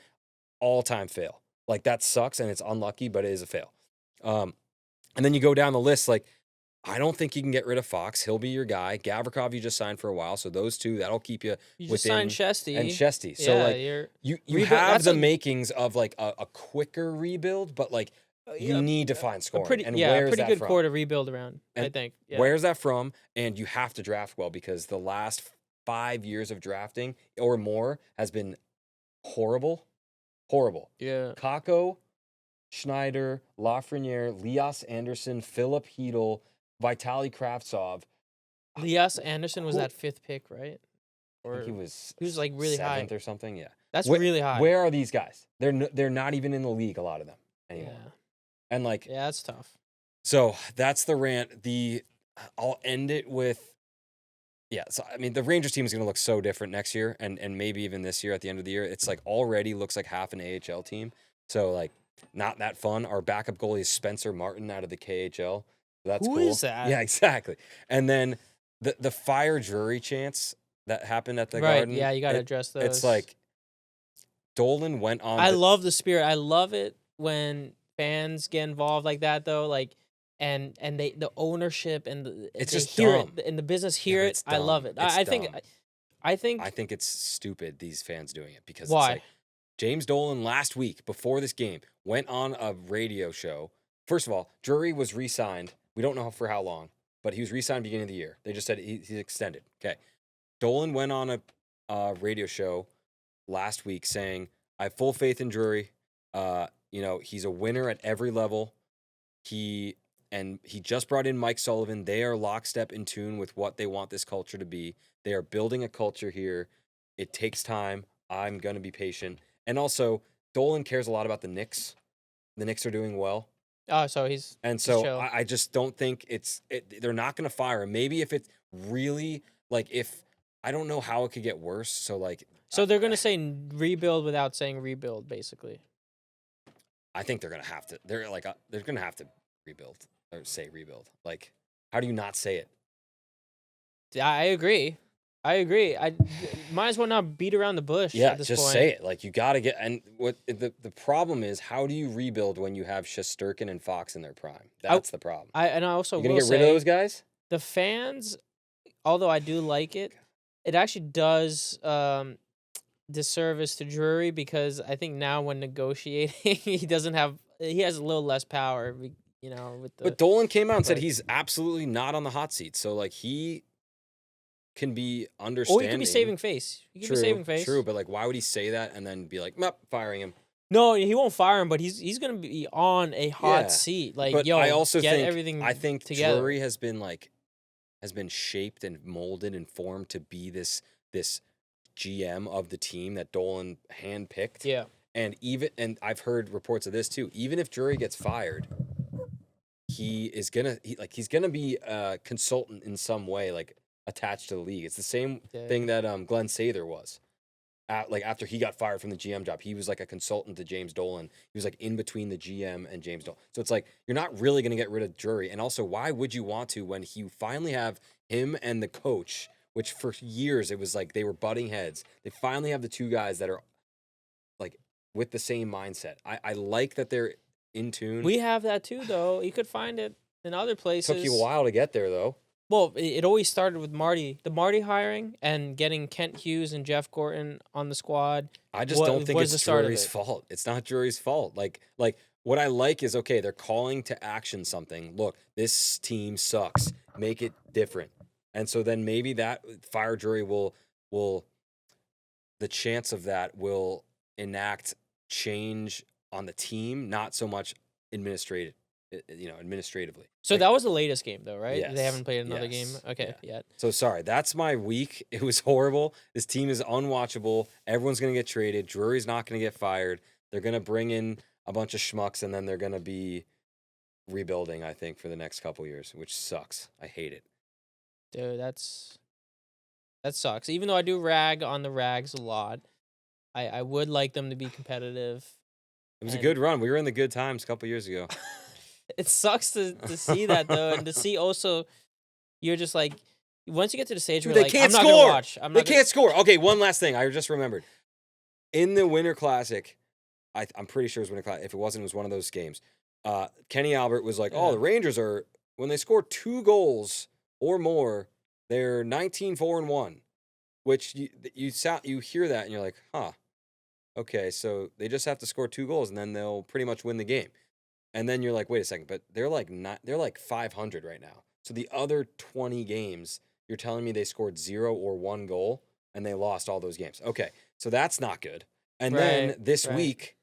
all-time fail. Like that sucks and it's unlucky, but it is a fail. And then you go down the list, like, I don't think you can get rid of Fox. He'll be your guy. Gavrikov, you just signed for a while, so those two, that'll keep you You just within. signed Shesty. And Shesty. So, Yeah, like, you rebuild- have that's the a- makings of, like, a quicker rebuild, but, like, you need to find a scoring. pretty and a where's pretty that good from? core to rebuild around. I And think. Yeah. Where's that from? And you have to draft well because the last 5 years of drafting or more has been horrible. Horrible. Yeah. Kako, Schneider, Lafreniere, Lias Anderson, Philip Hedel, Vitaly Kravtsov. Lias Anderson was Who- that 5th pick, right? I Or think he was like really high. 7th or something. Yeah, That's Wh- really high. Where are these guys? They're not even in the league. A lot of them anymore. Yeah. And like, Yeah, that's tough. so that's the rant. I'll end it with, yeah. So I mean, the Rangers team is going to look so different next year, and maybe even this year at the end of the year. It's like already looks like half an AHL team. So like, not that fun. Our backup goalie is Spencer Martin out of the KHL. So that's Who cool. is that? Yeah, exactly. And then the fire jury chants that happened at the Right. Garden. Yeah, you got to address those. It's like Dolan went on. I love the spirit. I love it when fans get involved like that, though. Like, and the ownership and It's they just hear dumb. it and the business Yeah, hear but it. it's I love dumb. it. It's I think. dumb. I think. I think it's stupid, these fans doing it, because Why? it's like James Dolan last week before this game went on a radio show. First of all, Drury was re-signed. We don't know for how long, but he was re-signed beginning of the year. They just said he's extended. Okay. Dolan went on a radio show last week saying, I have full faith in Drury. He's a winner at every level. He just brought in Mike Sullivan. They are lockstep in tune with what they want this culture to be. They are building a culture here. It takes time. I'm going to be patient. And also, Dolan cares a lot about the Knicks. The Knicks are doing well. Oh, so he's chill. I just don't think they're not going to fire him. Maybe if it's really if I don't know how it could get worse. So they're going to say rebuild without saying rebuild, basically. I think they're going to have to. They're going to have to rebuild or say rebuild. How do you not say it? I agree. I might as well not beat around the bush. Yeah, at this just point. say it. You got to get. And what the problem is, how do you rebuild when you have Shesterkin and Fox in their prime? That's the problem. I also you gonna will get rid of those guys? The fans, although I do like it, it actually does disservice to Drury because I think now when negotiating, he has a little less power. But Dolan came out and said he's absolutely not on the hot seat. So he can be understanding. Or he could be saving face. True, but why would he say that and then be like, "Nope, firing him"? No, he won't fire him, but he's gonna be on a hot seat. But yo, I also get think everything I think together. Drury has been shaped and molded and formed to be this GM of the team that Dolan handpicked. Yeah. And I've heard reports of this too. Even if Drury gets fired, he's gonna be a consultant in some way, attached to the league. It's the same thing that Glenn Sather was. After he got fired from the GM job, he was a consultant to James Dolan. He was in between the GM and James Dolan. So it's you're not really going to get rid of Drury. And also, why would you want to when you finally have him and the coach, which for years it was they were butting heads. They finally have the two guys that are with the same mindset. I like that they're in tune. We have that too, though. You could find it in other places. Took you a while to get there, though. Well, it always started with the Marty hiring and getting Kent Hughes and Jeff Gorton on the squad. I just don't think it's Drury's fault. It's not Drury's fault. What I like is, okay, they're calling to action something. Look, this team sucks. Make it different. And so then maybe that fire Drury will the chance of that will enact change on the team, not so much administratively. So that was the latest game, though, right? Yes, they haven't played another game, yet. So sorry, that's my week. It was horrible. This team is unwatchable. Everyone's gonna get traded. Drury's not gonna get fired. They're gonna bring in a bunch of schmucks, and then they're gonna be rebuilding, I think, for the next couple years, which sucks. I hate it. Dude, that sucks. Even though I do rag on the Rags a lot, I would like them to be competitive. It was a good run. We were in the good times a couple years ago. It sucks to see that, though, and to see also you're just once you get to the stage where they can't I'm score. Not gonna watch. They can't score. Okay, one last thing. I just remembered. In the Winter Classic, I'm pretty sure it was Winter Classic. If it wasn't, it was one of those games. Kenny Albert was like, the Rangers are, when they score 2 goals or more, they're 19-4-1, which you hear that and you're like, huh. Okay, so they just have to score 2 goals and then they'll pretty much win the game. And then you're like, wait a second, but they're they're 500 right now. So the other 20 games, you're telling me they scored 0 or 1 goal and they lost all those games. Okay, so that's not good. And then this week,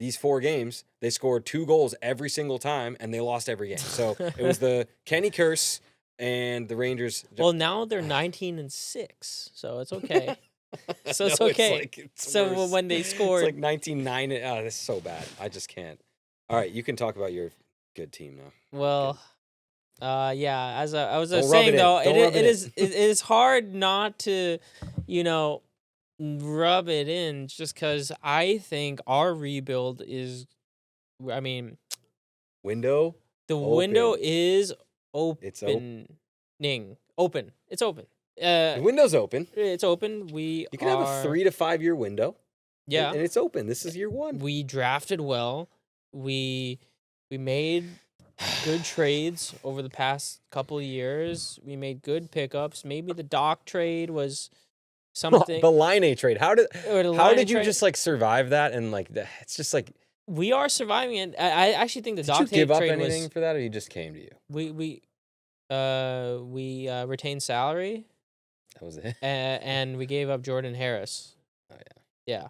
these 4 games, they scored 2 goals every single time and they lost every game. So it was the Kenny curse and the Rangers. Well, now they're 19-6, so it's okay. So it's okay. It's so worse. When they scored, it's 19-9. Oh, this is so bad. I just can't. All right, you can talk about your good team now. Well, yeah. As I was saying, though, it is hard not to, rub it in just because I think our rebuild is, window. The open. window is open. It's open. Open. It's open. The window's open. It's open. You can have a 3 to 5 year window. Yeah, and it's open. This is year 1. We drafted well. We made good trades over the past couple of years. We made good pickups. Maybe the Doc trade was something. The Line trade. How did you trade? just survive that? And it's just we are surviving it. I actually think the Doc trade. Did you give up trade anything for that, or he just came to you? We retained salary. That was it. And we gave up Jordan Harris. Oh yeah. Yeah.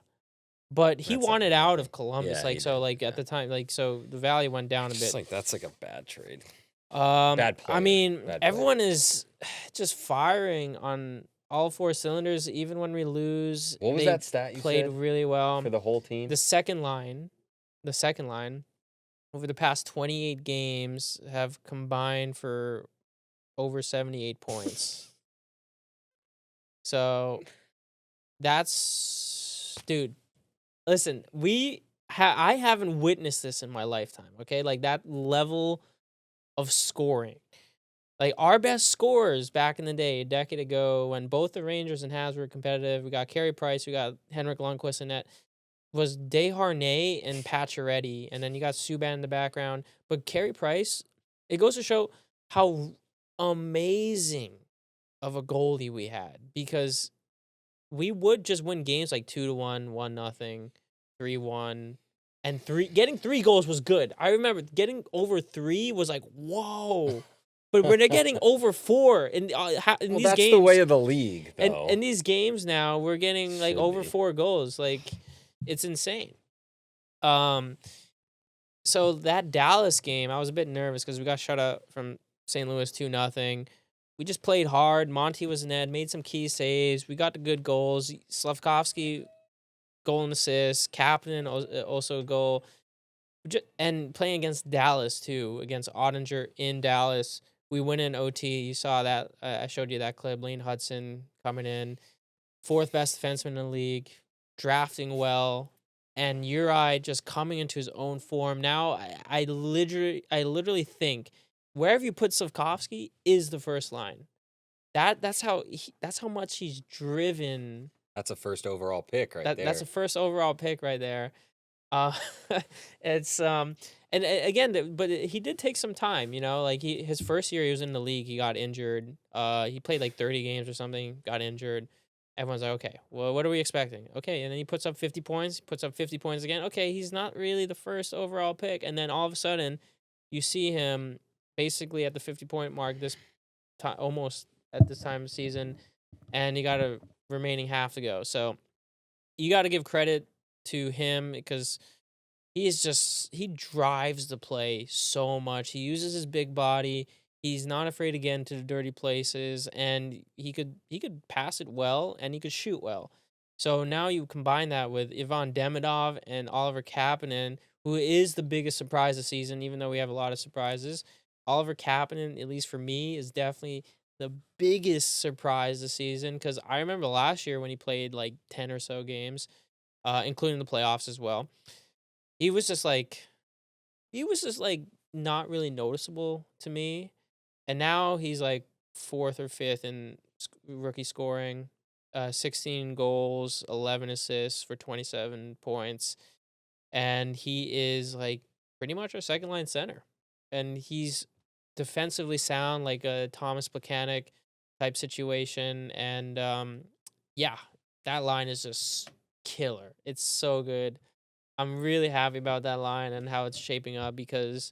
but he That's like wanted out nothing. of Columbus, Yeah, he like, so, did. like, at Yeah. the time, like, so the value went down a It's just bit. like that's like a bad trade. Bad I player. mean, Bad player. everyone is just firing on all 4 cylinders, even when we lose, What was they that stat you played said really well. for the whole team? The second line the second line, over the past 28 games, have combined for over 78 points. So, dude, listen, I haven't witnessed this in my lifetime, okay? Like, that level of scoring. Like, our best scorers back in the day, a decade ago, when both the Rangers and Habs were competitive, we got Carey Price, we got Henrik Lundqvist in net, was Desharnais and Pacioretty, and then you got Subban in the background. But Carey Price, it goes to show how amazing of a goalie we had, because we would just win games like 2-1, 1-0, 3-1, and getting 3 goals was good. I remember getting over 3 was like, whoa. But we're not getting over 4 in Well, these that's the way games. of the league, And though. in these games now, we're getting like Should over be. 4 goals. Like, it's insane. Um, so that Dallas game, I was a bit nervous because we got shut out from St. Louis 2-0. We just played hard. Monty was in net, made some key saves. We got the good goals. Slavkovsky, goal and assist. Kapanen also a goal. And playing against Dallas too, against Ottinger in Dallas. We win in OT. You saw that. I showed you that clip. Lane Hudson coming in, 4th best defenseman in the league, drafting well, and Uri just coming into his own form. Now I literally think wherever you put Slavkovsky is the first line. That's how much he's driven. That's a first overall pick right That's a there. first overall pick right there. Uh, it's and again, but he did take some time. Like his first year he was in the league, he got injured. He played like 30 games or something, got injured. Everyone's like, okay, well, what are we expecting? Okay, and then he puts up 50 points, puts up 50 points again. Okay, he's not really the first overall pick, and then all of a sudden, you see him basically at the 50-point mark this time, almost at this time of season, and he got a remaining half to go. So you got to give credit to him because he drives the play so much. He uses his big body. He's not afraid to get into the dirty places, and he could pass it well, and he could shoot well. So now you combine that with Ivan Demidov and Oliver Kapanen, who is the biggest surprise this season, even though we have a lot of surprises. Oliver Kapanen, at least for me, is definitely the biggest surprise this season, because I remember last year when he played like 10 or so games, including the playoffs as well. He was just like not really noticeable to me, and now he's like 4th or 5th in rookie scoring, 16 goals, 11 assists for 27 points, and he is like pretty much our second line center, and he's defensively sound like a Thomas Plekanec type situation, and yeah, that line is just killer. It's so good. I'm really happy about that line and how it's shaping up, because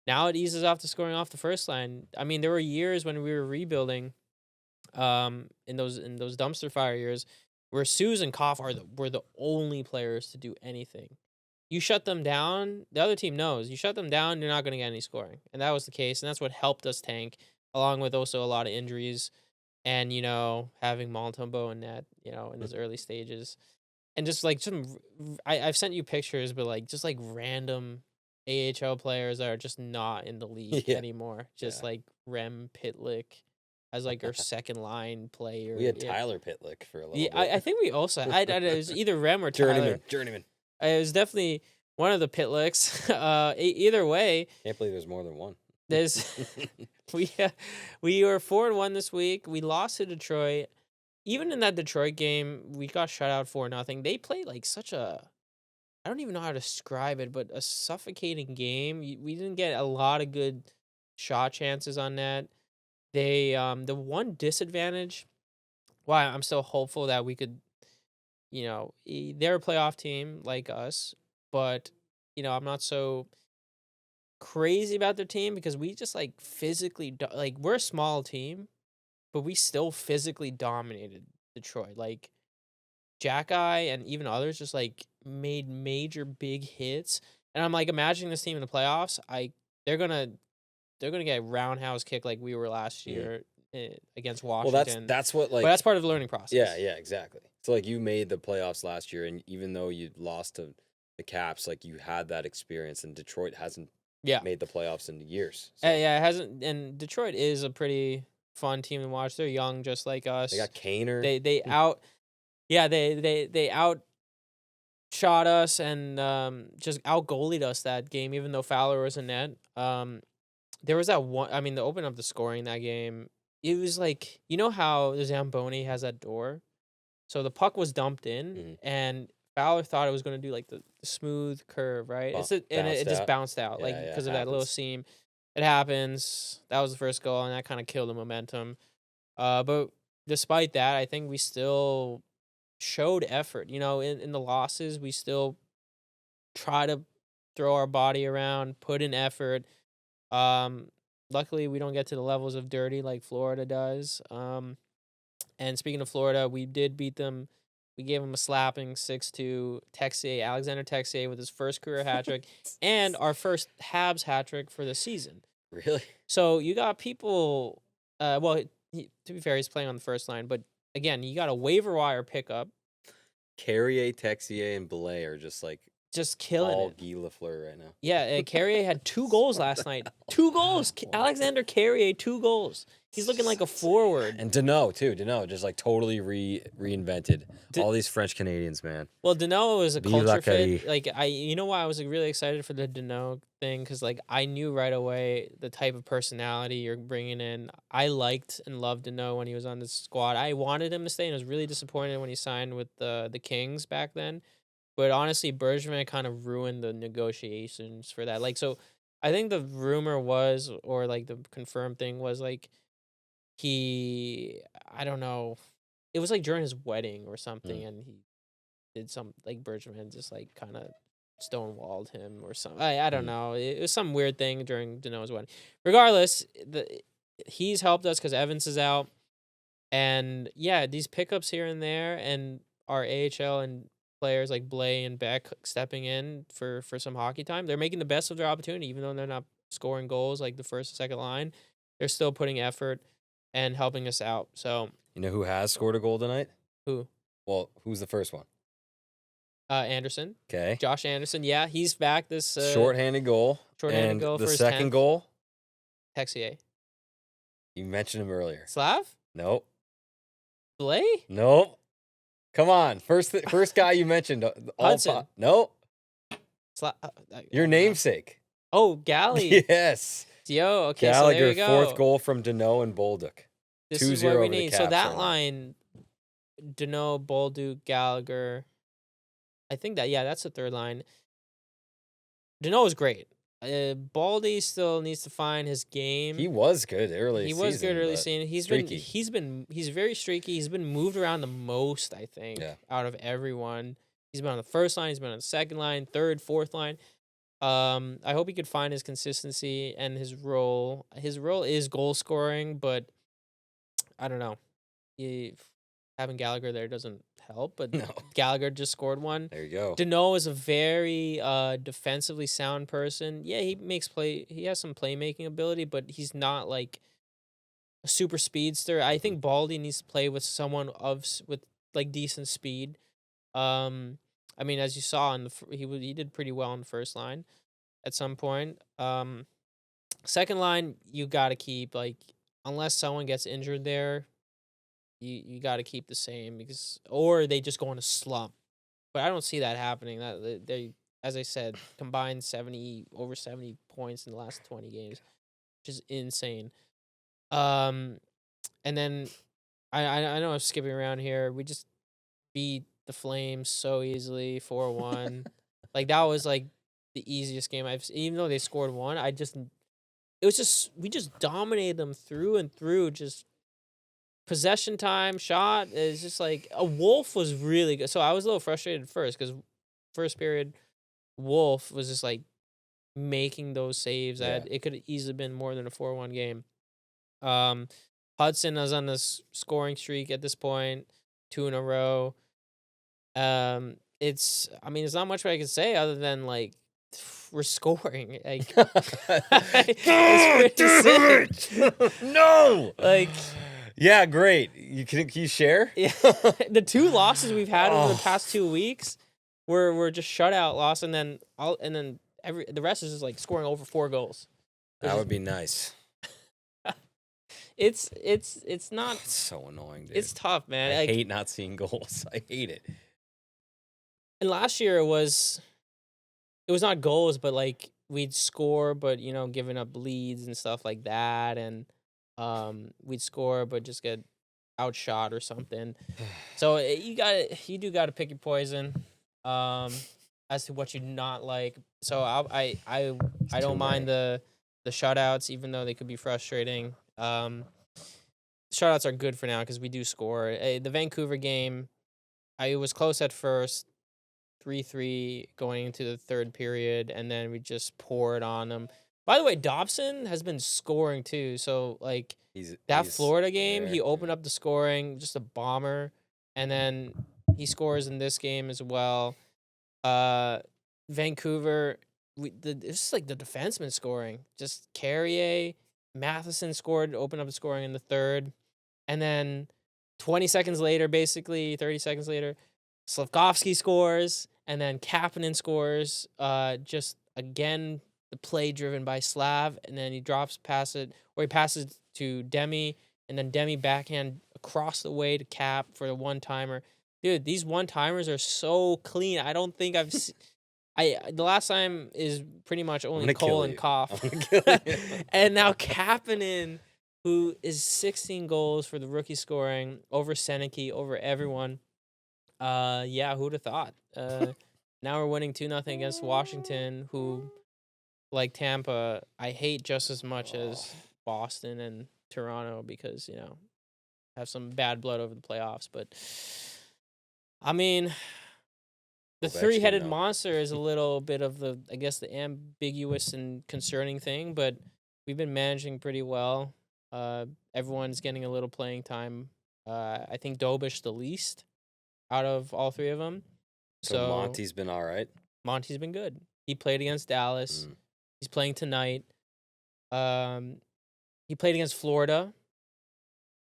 now it eases off the scoring off the first line. I mean, there were years when we were rebuilding, in those dumpster fire years, where Suze and Koff were the only players to do anything. You shut them down, the other team knows. You shut them down, you're not going to get any scoring, and that was the case, and that's what helped us tank, along with also a lot of injuries, and having Montembeau in net, in his early stages. And just like I've sent you pictures, but like just like random AHL players that are just not in the league Yeah. anymore. Just Yeah. like Rem Pitlick as like our second line player. We had Yeah. Tyler Pitlick for a little Yeah, bit. I think we also it was either Rem or Tyler. Journeyman. It was definitely one of the Pitlicks. Either way, Can't believe there's more than one. there's we were 4-1 this week. We lost to Detroit. Even in that Detroit game, we got shut out 4-0. They played like such a, I don't even know how to describe it, but a suffocating game. We didn't get a lot of good shot chances on that. The one disadvantage, why I'm still hopeful that we could, they're a playoff team like us, but I'm not so crazy about their team, because we just like physically like, we're a small team, but we still physically dominated Detroit. Like, Jack-Eye and even others just, like, made major big hits, and I'm, like, imagining this team in the playoffs, they're gonna they're gonna get roundhouse kicked like we were last Mhm. year, against Well, that's Washington, that's what but that's like part of the learning yeah, process. yeah, exactly. So like you made the playoffs last year, and even though you lost to the Caps, like you had that experience, and Detroit hasn't Yeah. made the playoffs in years. So Yeah, it hasn't, and Detroit is a pretty fun team to watch. They're young just like they us. got Kaner. They out yeah, they outshot us and, just out goalied us that game even though Fowler was in net. There was that one, I mean, the open up the scoring in that game, it was like, you know how the Zamboni has that door? So the puck was dumped in, Mhm. and Fowler thought it was gonna do, like, the smooth curve, right? And Bounced it just out. bounced out, like, Yeah, yeah, because of that little happens. seam. It happens. That was the first goal, and that kinda killed the momentum. But despite that, I think we still showed effort, in the losses, we still try to throw our body around, put in effort. Um, Luckily, we don't get to the levels of dirty like Florida does. And speaking of Florida, we did beat them. We gave them a slapping 6-2. Texier, Alexander Texier with his first career hat trick and our first Habs hat trick for the season. Really? So you got people. Well, to be fair, he's playing on the first line, but again, you got a waiver wire pickup, Carrier, Texier, and Belay are just like just killing all it. Guy Lafleur right now. Yeah, Carrier had 2 goals last night. 2 goals. Alexander Carrier, 2 goals. He's looking like a forward. And Deneau too. Deneau just like totally reinvented all these French Canadians, man. Well, Dano is a Vive la culture Carie. fit. Like you know why I was really excited for the Dano thing, because like I knew right away the type of personality you're bringing in. I liked and loved Dano when he was on the squad. I wanted him to stay, and I was really disappointed when he signed with the Kings back then. But honestly, Bergevin kind of ruined the negotiations for that. Like, so I think the rumor was, or like the confirmed thing was, like I don't know, it was like during his wedding or something, Mm. and he did some like Bergman just like kind of stonewalled him or something. I don't Mm. know. It was some weird thing during Dano's wedding. Regardless, he's helped us because Evans is out, and yeah, these pickups here and there, and our AHL and players like Blay and Beck stepping in for some hockey time. They're making the best of their opportunity, even though they're not scoring goals like the first and second line. They're still putting effort and helping us out. So You know who has scored a goal tonight? who? Well, who's the first one? Anderson. Okay. Josh Anderson, yeah, he's back this Shorthanded goal. shorthanded And goal the for his second 10th. goal, Texier. you mentioned him earlier. Slav? Nope. Blay? Nope. Come on. First guy you mentioned. Hudson. Nope. Your no. namesake. Oh, Galley. Yes. Yo, okay, so there Gallagher, you go. fourth goal from Deneau and Bolduc. This 2-0 is what we over the need. So Caps that right now. line, Deneau, Bolduc, Gallagher. I think that's the third line. Deneau is great. Baldy still needs to find his game. He was good early He season. was good early but season. streaky. He's very streaky. He's been moved around the most, I think, Yeah. out of everyone. He's been on the first line, he's been on the second line, third, fourth line. I hope he could find his consistency and his role. His role is goal scoring, but I don't know. Having Gallagher there doesn't help, but No. Gallagher just scored one. There you go. Deneau is a very defensively sound person. Yeah, he has some playmaking ability, but he's not like a super speedster. I think Baldy needs to play with someone with like decent speed. I mean, as you saw he did pretty well in the first line at some point. Second line, you got to keep, like, unless someone gets injured there, you got to keep the same, because or they just go in a slump. But I don't see that happening. That they, as I said, combined over 70 points in the last 20 games, which is insane. Um, and then I know I'm skipping around here. We just beat the Flames so easily, 4-1. Like, that was like the easiest game I've seen. Even though they scored one, we just dominated them through and through. Just possession time, shot is just like a Wolf was really good. So I was a little frustrated at first because first period, Wolf was just like making those saves that Yeah. it could have easily been more than a 4-1 game. Um, Hudson is on this scoring streak at this point, 2 in a row. It's I mean, there's not much I can say other than, like, we're scoring, like, it's God pretty damn sick. it! No! Like, Yeah, great. Can you share? yeah, the 2 losses we've had over the Oh, past 2 weeks were just shutout loss, and then every the rest is just, like, scoring over 4 goals. It's that just would be nice. it's not It's so annoying, dude. it's tough, I man, like, hate not seeing goals. I hate it. and last year it was not goals, but, like, we'd score, but, giving up leads and stuff like that, and, we'd score, but just get outshot or something. So, you do gotta pick your poison, as to what you not like. So, It's I too don't mind many. the shutouts, even though they could be frustrating. Shutouts are good for now because we do score. The Vancouver game, I was close at first, 3-3 going into the third period, and then we just poured on them. By the way, Dobson has been scoring too. So, like, that He's Florida game, he there. Yeah. opened up the scoring, just a bomber, and then he scores in this game as well. Uh, Vancouver, it's just like the defenseman scoring. Just Carrier, Matheson scored, opened up the scoring in the third, and then 20 seconds later, basically 30 seconds later, Slavkovsky scores, and then Kapanen scores. Just again, the play driven by Slav, and then he drops pass it, or he passes to Demi, and then Demi backhand across the way to Cap for the one timer. Dude, these one timers are so clean. I don't think the last time is pretty much I'm only gonna Cole kill and you. I'm Koff, gonna kill you. and now Kapanen, who is 16 goals for the rookie scoring over Seneke, over everyone. Yeah, who'd have thought? Now we're winning 2-0 against Washington, who, like Tampa, I hate just as much Oh, as Boston and Toronto because, have some bad blood over the playoffs. But I mean, the Ovechkin, three-headed no. monster is a little bit of I guess, the ambiguous and concerning thing, but we've been managing pretty well. Everyone's getting a little playing time. I think Dobish the least out of all three of them. So So Monty's been all right. Monty's been good. He played against Dallas. Mm. He's playing tonight. Um, he played against Florida.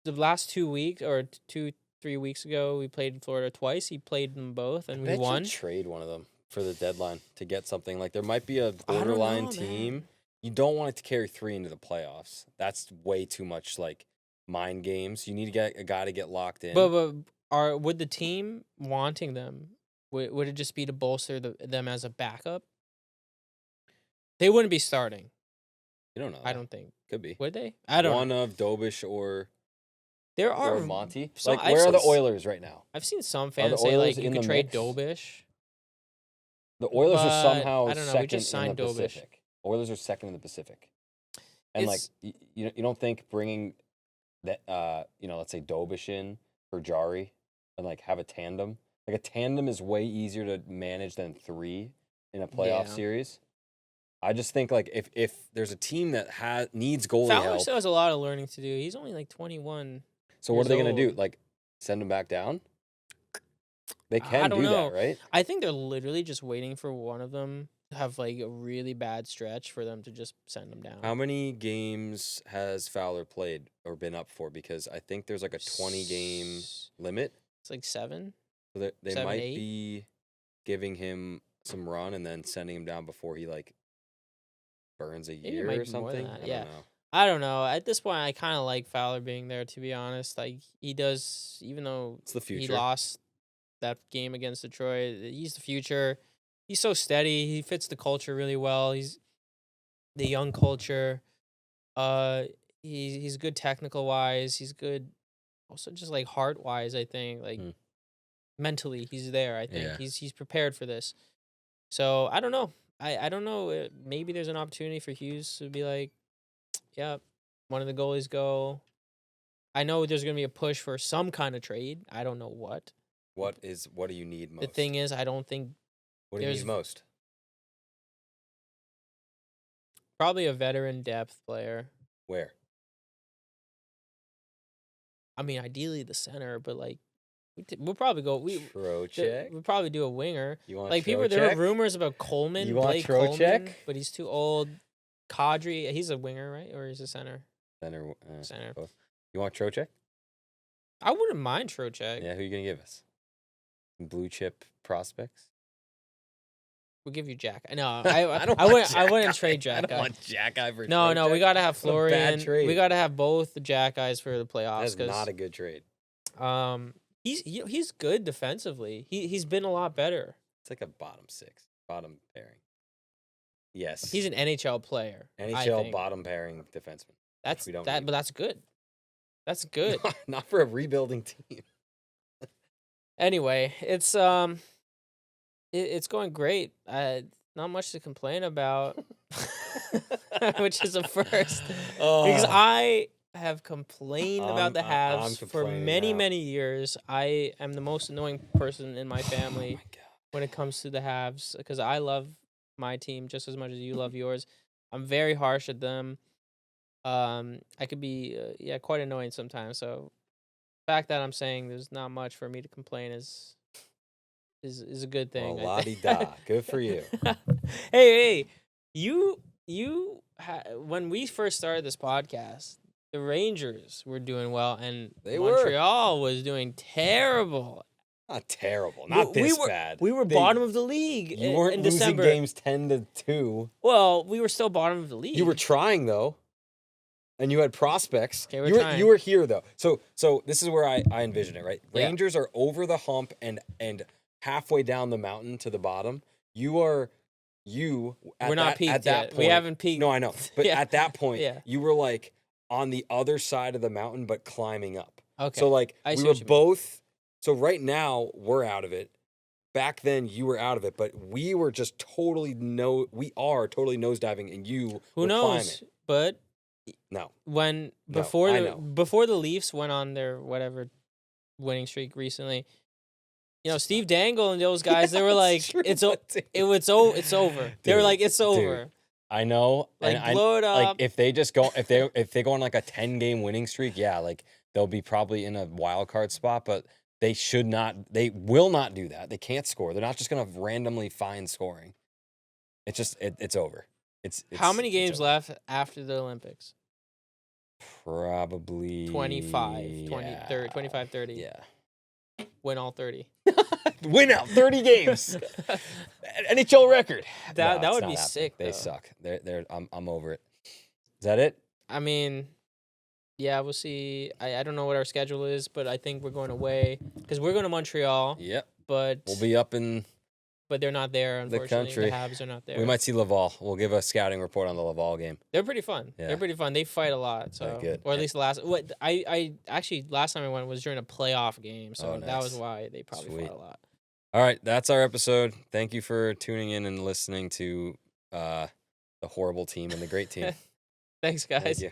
The last 2 weeks or 2, 3 weeks ago, we played Florida twice. He played them both, I and we bet you won. trade one of them for the deadline to get something. Like there might be a I don't borderline know, team. man. You don't want it to carry 3 into the playoffs. That's way too much like mind games. You need to get a guy to get locked in. But would the team wanting them? Would it just be to bolster them as a backup? They wouldn't be starting. You don't know I that. don't think. Could be. Would they? I don't One know. of Dobish There or are Monty. some. Like where are the Oilers right now? I've seen some Are the fans say Oilers like you in could the trade mix? Dobish, The Oilers are but somehow I don't know. We second just in the signed Dobish. Pacific. Oilers are second in the Pacific. And like It's you don't think bringing that let's say Dobish in for Jari and like have a tandem. Like a tandem is way easier to manage than 3 in a playoff yeah. series. I just think like if there's a team that needs goalie Fowler help, still has a lot of learning to do. He's only like 21 so what are years they gonna do? old. Like send him back down? They I can don't do that, know. right? I think they're literally just waiting for one of them to have like a really bad stretch for them to just send them down. How many games has Fowler played or been up for? Because I think there's like a 20 game limit. It's like 7, So they 7, might 8. be giving him some run and then sending him down before he like burns a Maybe it year might or be more than something. that. I don't Yeah. know. I don't know. At this point, I kind of like Fowler being there, to be honest. Like, he does, even though It's the he future. lost that game against Detroit, he's the future. He's so steady. He fits the culture really well. He's the young culture. Uh, he's good technical wise. He's good, also just like heart wise. I think like Mm. mentally, he's there. I think Yeah. he's prepared for this. So I don't know. I don't know. Maybe there's an opportunity for Hughes to be like, yeah, one of the goalies go. I know there's gonna be a push for some kind of trade. I don't know what. What do you need The most? thing is, I don't think What do you there's need most? probably a veteran depth player. Where? I mean, ideally the center, but like We'll probably go. Trocheck. We'll probably do a winger. You want Like people, there are Trocheck? rumors about Coleman, You want Blake Coleman, Trocheck? but he's too old. Kadri, he's a winger, right? Or he's a center? Center. Center. Both. You want Trocheck? I wouldn't mind Trocheck. Yeah, who are you gonna give us? Blue chip prospects? We'll give you Jack. No, I don't I want wouldn't. I Jack wouldn't Eye. trade Jack. I don't want Jack Eye for No, we Trocheck. gotta have What a bad Florian. trade. We gotta have both the Jack Eyes for the That playoffs. is not a good trade. He's good defensively. He's been a lot better. It's like a bottom six, bottom pairing. Yes. He's an NHL player. I NHL think. bottom pairing defenseman. That's we don't that, need. but that's good. That's good. Not for a rebuilding team. Anyway, it's going great. Not much to complain about, which is a first. Because I have complained about the I'm Habs for complaining many, now. many years. I am the most annoying person in my family Oh my God. when it comes to the Habs because I love my team just as much as you love yours. I'm very harsh at them. I could be quite annoying sometimes. So the fact that I'm saying there's not much for me to complain is a good thing. Well, I think. la-di-da. Good for you. Hey, when we first started this podcast, the Rangers were doing well, and They were. Montreal was doing terrible. Not terrible. Not we this were, bad. We were bottom of the league You weren't in losing December. games 10-2. Well, we were still bottom of the league. You were trying though, and you had prospects. Okay, we're you were trying. you were here though. So this is where I envision it. Right, Yeah. Rangers are over the hump and halfway down the mountain to the bottom. We're not peaked at that yet. point. We haven't peaked. No, I know, but Yeah. at that point, Yeah. you were like on the other side of the mountain, but climbing up. Okay. So like I see we were what you mean. both. So right now we're out of it. Back then you were out of it, but we were just totally totally nosediving, and you Who were knows? climbing. But No, when No, before I the know. before the Leafs went on their whatever winning streak recently, Steve Dangle and those guys, they were like, it's over. They were Dude, like, it's dude. over. I know. Like and blow it up. Like if they just go, if they go on like a 10-game winning streak, yeah, like they'll be probably in a wild card spot, but they should not. They will not do that. They can't score. They're not just gonna randomly find scoring. It's just it's over. It's How many it's games over. left after the Olympics? Probably 25, 20, yeah. 30, 25, 30. Yeah. Win all 30. Win out 30 games. NHL record. That No, it's would not be happening. sick, They though. suck. I'm over it. Is that it? I mean, yeah, we'll see. I don't know what our schedule is, but I think we're going away because we're going to Montreal. Yep. But We'll be up in. but they're not there. Unfortunately, country. the Habs are not there. We might see Laval. We'll give a scouting report on the Laval game. They're pretty fun. Yeah. They're pretty fun. They fight a lot. So good. or at least I actually last time I went was during a playoff game, so Oh, that was nice. why they probably Sweet. fought a lot. All right, that's our episode. Thank you for tuning in and listening to the horrible team and the great team. Thanks, Thank guys. you.